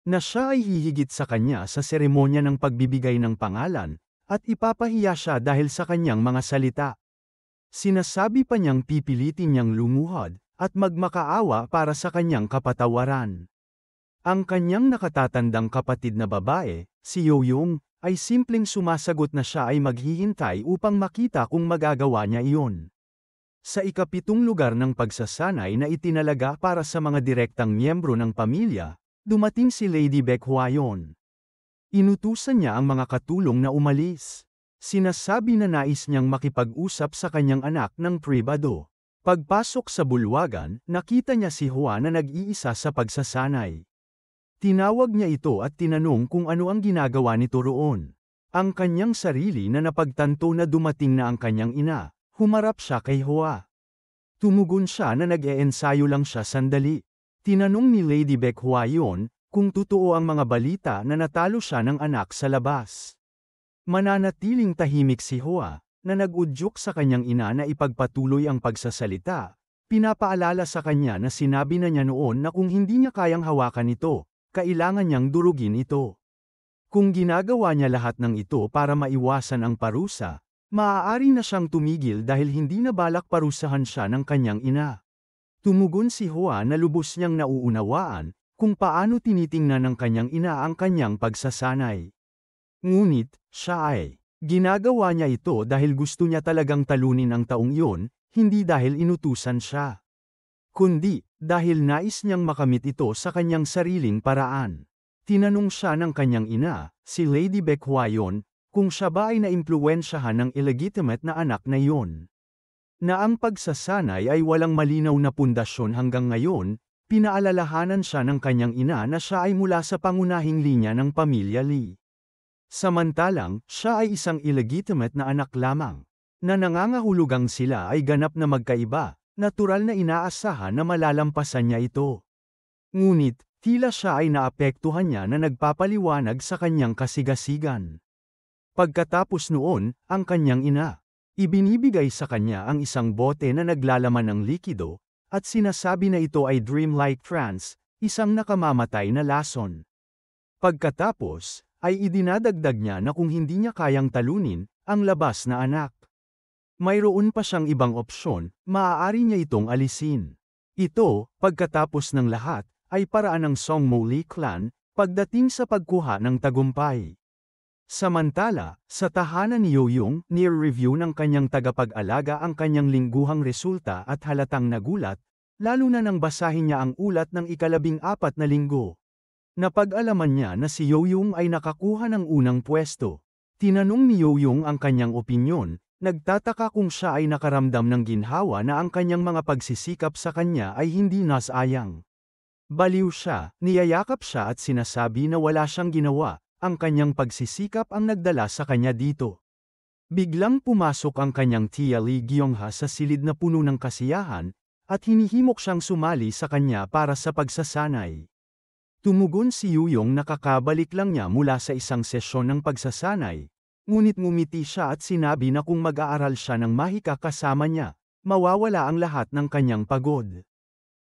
Na siya ay hihigit sa kanya sa seremonya ng pagbibigay ng pangalan, at ipapahiya siya dahil sa kanyang mga salita. Sinasabi pa niyang pipilitin niyang lumuhod, at magmakaawa para sa kanyang kapatawaran. Ang kanyang nakatatandang kapatid na babae, si Yoyong, ay simpleng sumasagot na siya ay maghihintay upang makita kung magagawa niya iyon. Sa ika-7 lugar ng pagsasanay na itinalaga para sa mga direktang miyembro ng pamilya, dumating si Lady Baek Hwayon. Inutusan niya ang mga katulong na umalis. Sinasabi na nais niyang makipag-usap sa kanyang anak ng pribado. Pagpasok sa bulwagan, nakita niya si Hua na nag-iisa sa pagsasanay. Tinawag niya ito at tinanong kung ano ang ginagawa nito roon. Ang kanyang sarili na napagtanto na dumating na ang kanyang ina, humarap siya kay Hua. Tumugon siya na nag-eensayo lang siya sandali. Tinanong ni Lady Baek Hwayon, kung totoo ang mga balita na natalo siya ng anak sa labas. Mananatiling tahimik si Hua, na nag-udyok sa kanyang ina na ipagpatuloy ang pagsasalita. Pinapaalala sa kanya na sinabi na niya noon na kung hindi niya kayang hawakan ito, kailangan niyang durugin ito. Kung ginagawa niya lahat ng ito para maiwasan ang parusa, maaari na siyang tumigil dahil hindi na balak parusahan siya ng kanyang ina. Tumugon si Hua na lubos niyang nauunawaan, kung paano tinitingnan ng kanyang ina ang kanyang pagsasanay. Ngunit, siya ay ginagawa niya ito dahil gusto niya talagang talunin ang taong iyon, hindi dahil inutusan siya. Kundi, dahil nais niyang makamit ito sa kanyang sariling paraan. Tinanong siya ng kanyang ina, si Lady Baek Hwayon, kung siya ba ay naimpluwensyahan ng illegitimate na anak na iyon. Na ang pagsasanay ay walang malinaw na pundasyon hanggang ngayon, Pinaalalahanan siya ng kanyang ina na siya ay mula sa pangunahing linya ng pamilya Lee. Samantalang, siya ay isang illegitimate na anak lamang, na nangangahulugang sila ay ganap na magkaiba, natural na inaasahan na malalampasan niya ito. Ngunit, tila siya ay naapektuhan niya na nagpapaliwanag sa kanyang kasigasigan. Pagkatapos noon, ang kanyang ina, ibinibigay sa kanya ang isang bote na naglalaman ng likido, at sinasabi na ito ay dreamlike trance, isang nakamamatay na lason. Pagkatapos, ay idinadagdag niya na kung hindi niya kayang talunin ang labas na anak, mayroon pa siyang ibang opsyon, maaari niya itong alisin. Ito, pagkatapos ng lahat, ay paraan ng Songmo Lee clan pagdating sa pagkuha ng tagumpay. Samantala, sa tahanan ni Yoyong, nire-review ng kanyang tagapag-alaga ang kanyang lingguhang resulta at halatang nagulat, lalo na nang basahin niya ang ulat ng ika-14 na linggo. Napag-alaman niya na si Yoyong ay nakakuha ng unang pwesto. Tinanong ni Yoyong ang kanyang opinyon, nagtataka kung siya ay nakaramdam ng ginhawa na ang kanyang mga pagsisikap sa kanya ay hindi nasayang. Baliw siya, niyayakap siya at sinasabi na wala siyang ginawa, ang kanyang pagsisikap ang nagdala sa kanya dito. Biglang pumasok ang kanyang tia Lee Gyongha sa silid na puno ng kasiyahan, at hinihimok siyang sumali sa kanya para sa pagsasanay. Tumugon si Yoyong na kakabalik lang niya mula sa isang sesyon ng pagsasanay, ngunit ngumiti siya at sinabi na kung mag-aaral siya ng mahika kasama niya, mawawala ang lahat ng kanyang pagod.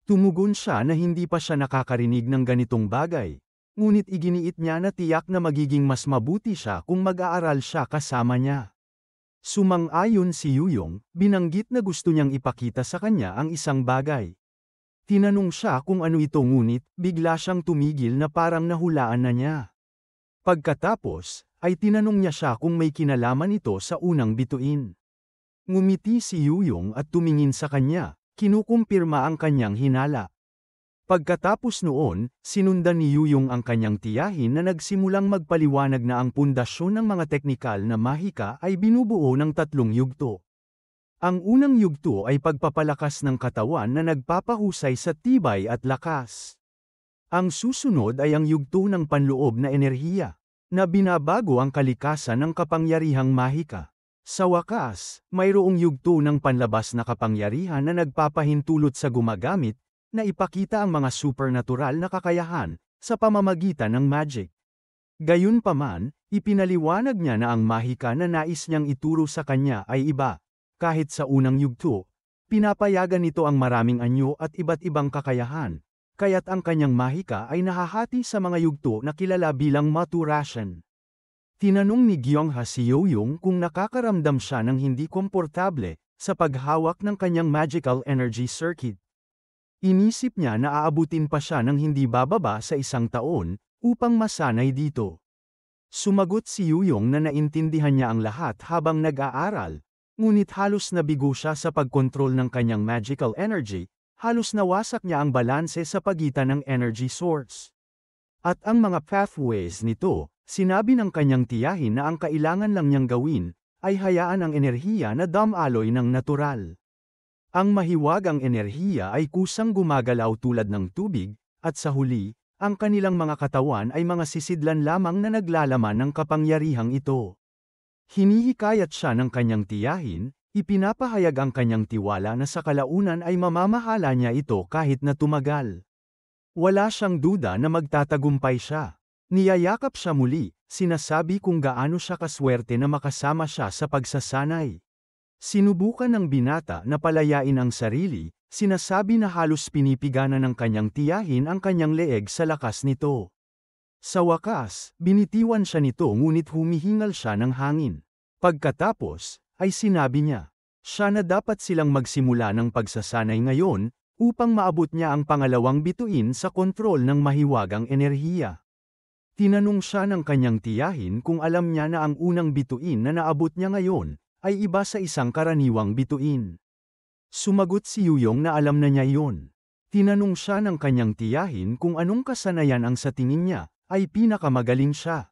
Tumugon siya na hindi pa siya nakakarinig ng ganitong bagay, ngunit iginiit niya na tiyak na magiging mas mabuti siya kung mag-aaral siya kasama niya. Sumang-ayon si Yoyong, binanggit na gusto niyang ipakita sa kanya ang isang bagay. Tinanong siya kung ano ito ngunit, bigla siyang tumigil na parang nahulaan na niya. Pagkatapos, ay tinanong niya siya kung may kinalaman ito sa unang bituin. Ngumiti si Yoyong at tumingin sa kanya, kinukumpirma ang kanyang hinala. Pagkatapos noon, sinundan ni Yoyong ang kanyang tiyahin na nagsimulang magpaliwanag na ang pundasyon ng mga teknikal na mahika ay binubuo ng 3 yugto. Ang unang yugto ay pagpapalakas ng katawan na nagpapahusay sa tibay at lakas. Ang susunod ay ang yugto ng panloob na enerhiya, na binabago ang kalikasan ng kapangyarihang mahika. Sa wakas, mayroong yugto ng panlabas na kapangyarihan na nagpapahintulot sa gumagamit, na ipakita ang mga supernatural na kakayahan, sa pamamagitan ng magic. Gayunpaman, ipinaliwanag niya na ang mahika na nais niyang ituro sa kanya ay iba. Kahit sa unang yugto, pinapayagan nito ang maraming anyo at iba't ibang kakayahan, kaya't ang kanyang mahika ay nahahati sa mga yugto na kilala bilang maturation. Tinanong ni Gyongha si Yoyong kung nakakaramdam siya ng hindi komportable sa paghawak ng kanyang magical energy circuit. Inisip niya na aabutin pa siya ng hindi bababa sa 1 taon upang masanay dito. Sumagot si Yoyong na naintindihan niya ang lahat habang nag-aaral. Ngunit halos nabigo siya sa pagkontrol ng kanyang magical energy, halos nawasak niya ang balanse sa pagitan ng energy source. At ang mga pathways nito, sinabi ng kanyang tiyahin na ang kailangan lang niyang gawin, ay hayaan ang enerhiya na dumaloy ng natural. Ang mahiwagang enerhiya ay kusang gumagalaw tulad ng tubig, at sa huli, ang kanilang mga katawan ay mga sisidlan lamang na naglalaman ng kapangyarihang ito. Hinihikayat siya ng kanyang tiyahin, ipinapahayag ang kanyang tiwala na sa kalaunan ay mamamahala niya ito kahit na tumagal. Wala siyang duda na magtatagumpay siya. Niyayakap siya muli, sinasabi kung gaano siya kaswerte na makasama siya sa pagsasanay. Sinubukan ng binata na palayain ang sarili, sinasabi na halos pinipigana ng kanyang tiyahin ang kanyang leeg sa lakas nito. Sa wakas, binitiwan siya nito ngunit humihingal siya ng hangin. Pagkatapos, ay sinabi niya, siya na dapat silang magsimula ng pagsasanay ngayon, upang maabot niya ang pangalawang bituin sa kontrol ng mahiwagang enerhiya. Tinanong siya ng kanyang tiyahin kung alam niya na ang unang bituin na naabot niya ngayon, ay iba sa isang karaniwang bituin. Sumagot si Yoyong na alam na niya iyon. Tinanong siya ng kanyang tiyahin kung anong kasanayan ang sa tingin niya, ay pinakamagaling siya.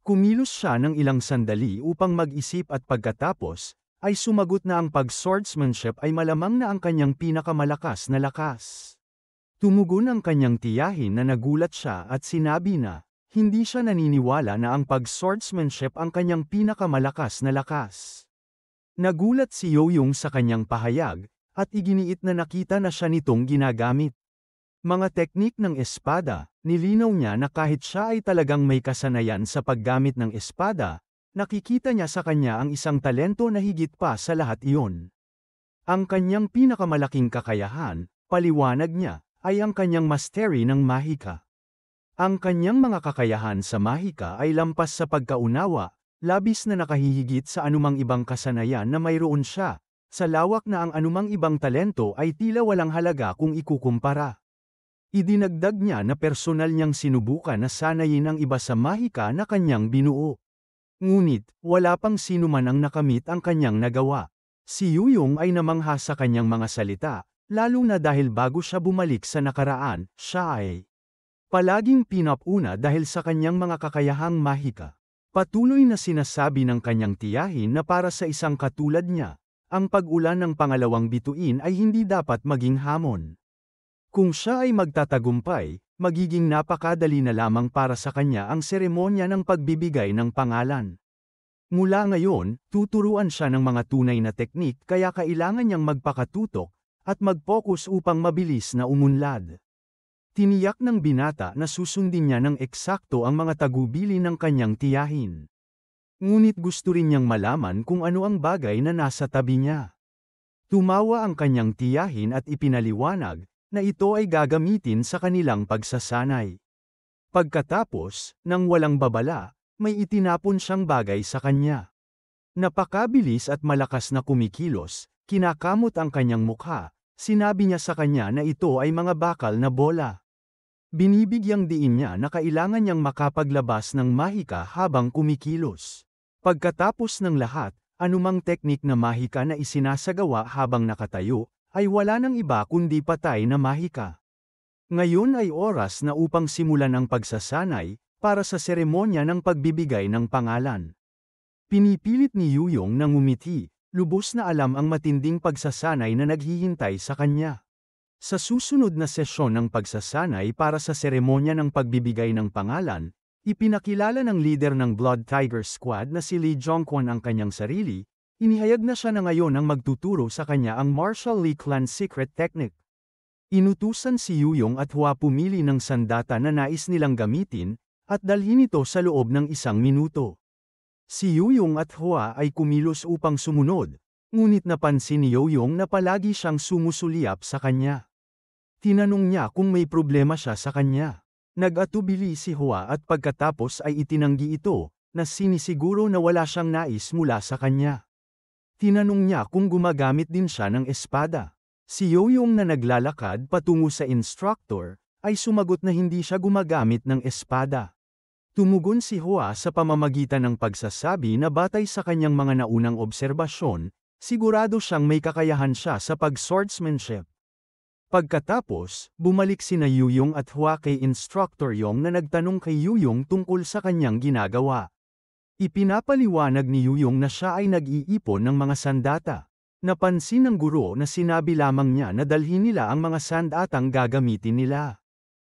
Kumilos siya ng ilang sandali upang mag-isip at pagkatapos, ay sumagot na ang pag-swordsmanship ay malamang na ang kanyang pinakamalakas na lakas. Tumugon ang kanyang tiyahin na nagulat siya at sinabi na, hindi siya naniniwala na ang pag-swordsmanship ang kanyang pinakamalakas na lakas. Nagulat si Yoyong sa kanyang pahayag, at iginiit na nakita na siya nitong ginagamit. Mga teknik ng espada, nilinaw niya na kahit siya ay talagang may kasanayan sa paggamit ng espada, nakikita niya sa kanya ang isang talento na higit pa sa lahat iyon. Ang kanyang pinakamalaking kakayahan, paliwanag niya, ay ang kanyang mastery ng mahika. Ang kanyang mga kakayahan sa mahika ay lampas sa pagkaunawa, labis na nakahihigit sa anumang ibang kasanayan na mayroon siya, sa lawak na ang anumang ibang talento ay tila walang halaga kung ikukumpara. Idinagdag niya na personal niyang sinubukan na sanayin ang iba sa mahika na kanyang binuo. Ngunit, wala pang sino man ang nakamit ang kanyang nagawa. Si Yuyong ay namangha sa kanyang mga salita, lalo na dahil bago siya bumalik sa nakaraan, siya ay palaging pinapuna dahil sa kanyang mga kakayahang mahika. Patuloy na sinasabi ng kanyang tiyahin na para sa isang katulad niya, ang pag-ulan ng pangalawang bituin ay hindi dapat maging hamon. Kung siya ay magtatagumpay, magiging napakadali na lamang para sa kanya ang seremonya ng pagbibigay ng pangalan. Mula ngayon, tuturuan siya ng mga tunay na teknik kaya kailangan niyang magpakatutok at mag-focus upang mabilis na umunlad. Tiniyak ng binata na susundin niya ng eksakto ang mga tagubili ng kanyang tiyahin. Ngunit gusto rin niyang malaman kung ano ang bagay na nasa tabi niya. Tumawa ang kanyang tiyahin at ipinaliwanag na ito ay gagamitin sa kanilang pagsasanay. Pagkatapos, nang walang babala, may itinapon siyang bagay sa kanya. Napakabilis at malakas na kumikilos, kinakamot ang kanyang mukha, sinabi niya sa kanya na ito ay mga bakal na bola. Binibigyang diin niya na kailangan niyang makapaglabas ng mahika habang kumikilos. Pagkatapos ng lahat, anumang teknik na mahika na isinasagawa habang nakatayo, ay wala nang iba kundi patay na mahika. Ngayon ay oras na upang simulan ang pagsasanay, para sa seremonya ng pagbibigay ng pangalan. Pinipilit ni Yuyong na ngumiti, lubos na alam ang matinding pagsasanay na naghihintay sa kanya. Sa susunod na sesyon ng pagsasanay para sa seremonya ng pagbibigay ng pangalan, ipinakilala ng leader ng Blood Tiger Squad na si Lee Jongkwon ang kanyang sarili, inihayag na siya na ngayon ang magtuturo sa kanya ang Martial Lee Clan Secret Technique. Inutusan si Yuyong at Hua pumili ng sandata na nais nilang gamitin, at dalhin ito sa loob ng 1 minuto. Si Yuyong at Hua ay kumilos upang sumunod, ngunit napansin ni Yoyong na palagi siyang sumusulyap sa kanya. Tinanong niya kung may problema siya sa kanya. Nag-atubili si Hua at pagkatapos ay itinanggi ito, na sinisiguro na wala siyang nais mula sa kanya. Tinanong niya kung gumagamit din siya ng espada. Si Yoyong na naglalakad patungo sa instructor, ay sumagot na hindi siya gumagamit ng espada. Tumugon si Hua sa pamamagitan ng pagsasabi na batay sa kanyang mga naunang obserbasyon, sigurado siyang may kakayahan siya sa pag-swordsmanship. Pagkatapos, bumalik sina Yuyong at Hua kay Instructor Yong na nagtanong kay Yuyong tungkol sa kanyang ginagawa. Ipinapaliwanag ni Yuyong na siya ay nag-iipon ng mga sandata. Napansin ng guro na sinabi lamang niya na dalhin nila ang mga sandatang gagamitin nila.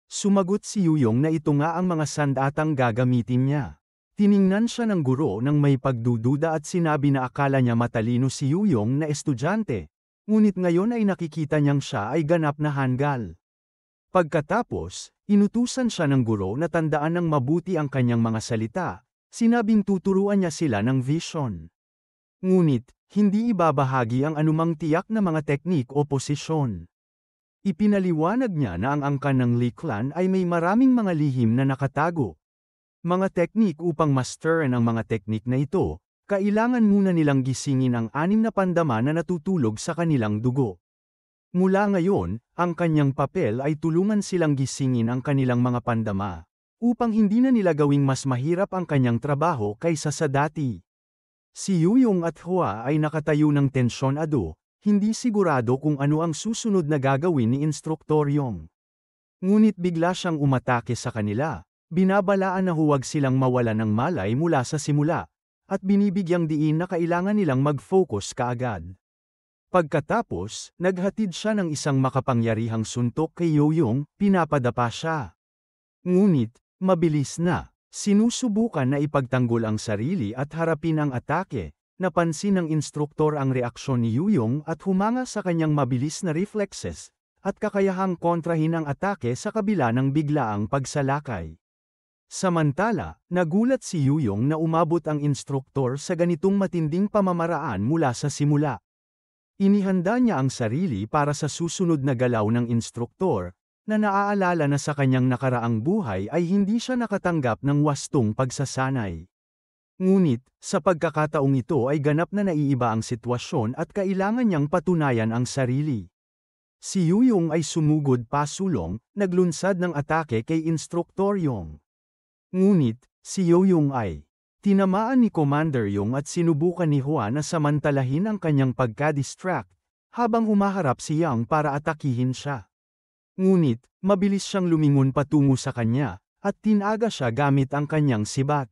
Sumagot si Yuyong na ito nga ang mga sandatang gagamitin niya. Tiningnan siya ng guro nang may pagdududa at sinabi na akala niya matalino si Yuyong na estudyante. Ngunit ngayon ay nakikita niyang siya ay ganap na hanggal. Pagkatapos, inutusan siya ng guro na tandaan ng mabuti ang kanyang mga salita, sinabing tuturuan niya sila ng vision. Ngunit, hindi ibabahagi ang anumang tiyak na mga teknik o posisyon. Ipinaliwanag niya na ang angkan ng Lee Clan ay may maraming mga lihim na nakatago. Mga teknik upang masterin ang mga teknik na ito, kailangan muna nilang gisingin ang 6 na pandama na natutulog sa kanilang dugo. Mula ngayon, ang kanyang papel ay tulungan silang gisingin ang kanilang mga pandama, upang hindi na nila gawing mas mahirap ang kanyang trabaho kaysa sa dati. Si Yuyong at Hua ay nakatayo ng tensyonado, hindi sigurado kung ano ang susunod na gagawin ni Instruktor Yong. Ngunit bigla siyang umatake sa kanila, binabalaan na huwag silang mawala ng malay mula sa simula, at binibigyang diin na kailangan nilang mag-focus kaagad. Pagkatapos, naghatid siya ng isang makapangyarihang suntok kay Yoyong, pinapadapa siya. Ngunit, mabilis na, sinusubukan na ipagtanggol ang sarili at harapin ang atake. Napansin ng instruktor ang reaksyon ni Yoyong at humanga sa kanyang mabilis na reflexes, at kakayahang kontrahin ang atake sa kabila ng biglaang pagsalakay. Samantala, nagulat si Yoyong na umabot ang instruktor sa ganitong matinding pamamaraan mula sa simula. Inihanda niya ang sarili para sa susunod na galaw ng instruktor, na naaalala na sa kanyang nakaraang buhay ay hindi siya nakatanggap ng wastong pagsasanay. Ngunit, sa pagkakataong ito ay ganap na naiiba ang sitwasyon at kailangan niyang patunayan ang sarili. Si Yoyong ay sumugod pasulong, naglunsad ng atake kay Instruktor Yong. Ngunit, si Yoyong ay tinamaan ni Commander Yong at sinubukan ni Hua na samantalahin ang kanyang pagka-distract, habang humaharap si Yang para atakihin siya. Ngunit, mabilis siyang lumingon patungo sa kanya, at tinaga siya gamit ang kanyang sibat.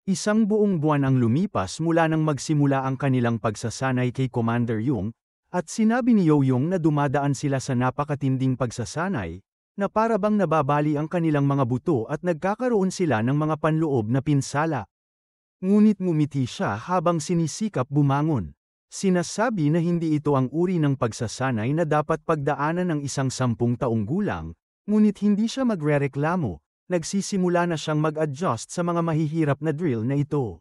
Isang buong buwan ang lumipas mula nang magsimula ang kanilang pagsasanay kay Commander Yong, at sinabi ni Yoyong na dumadaan sila sa napakatinding pagsasanay, na para bang nababali ang kanilang mga buto at nagkakaroon sila ng mga panloob na pinsala. Ngunit ngumiti siya habang sinisikap bumangon. Sinasabi na hindi ito ang uri ng pagsasanay na dapat pagdaanan ng isang 10 taong gulang, ngunit hindi siya magrereklamo, nagsisimula na siyang mag-adjust sa mga mahihirap na drill na ito.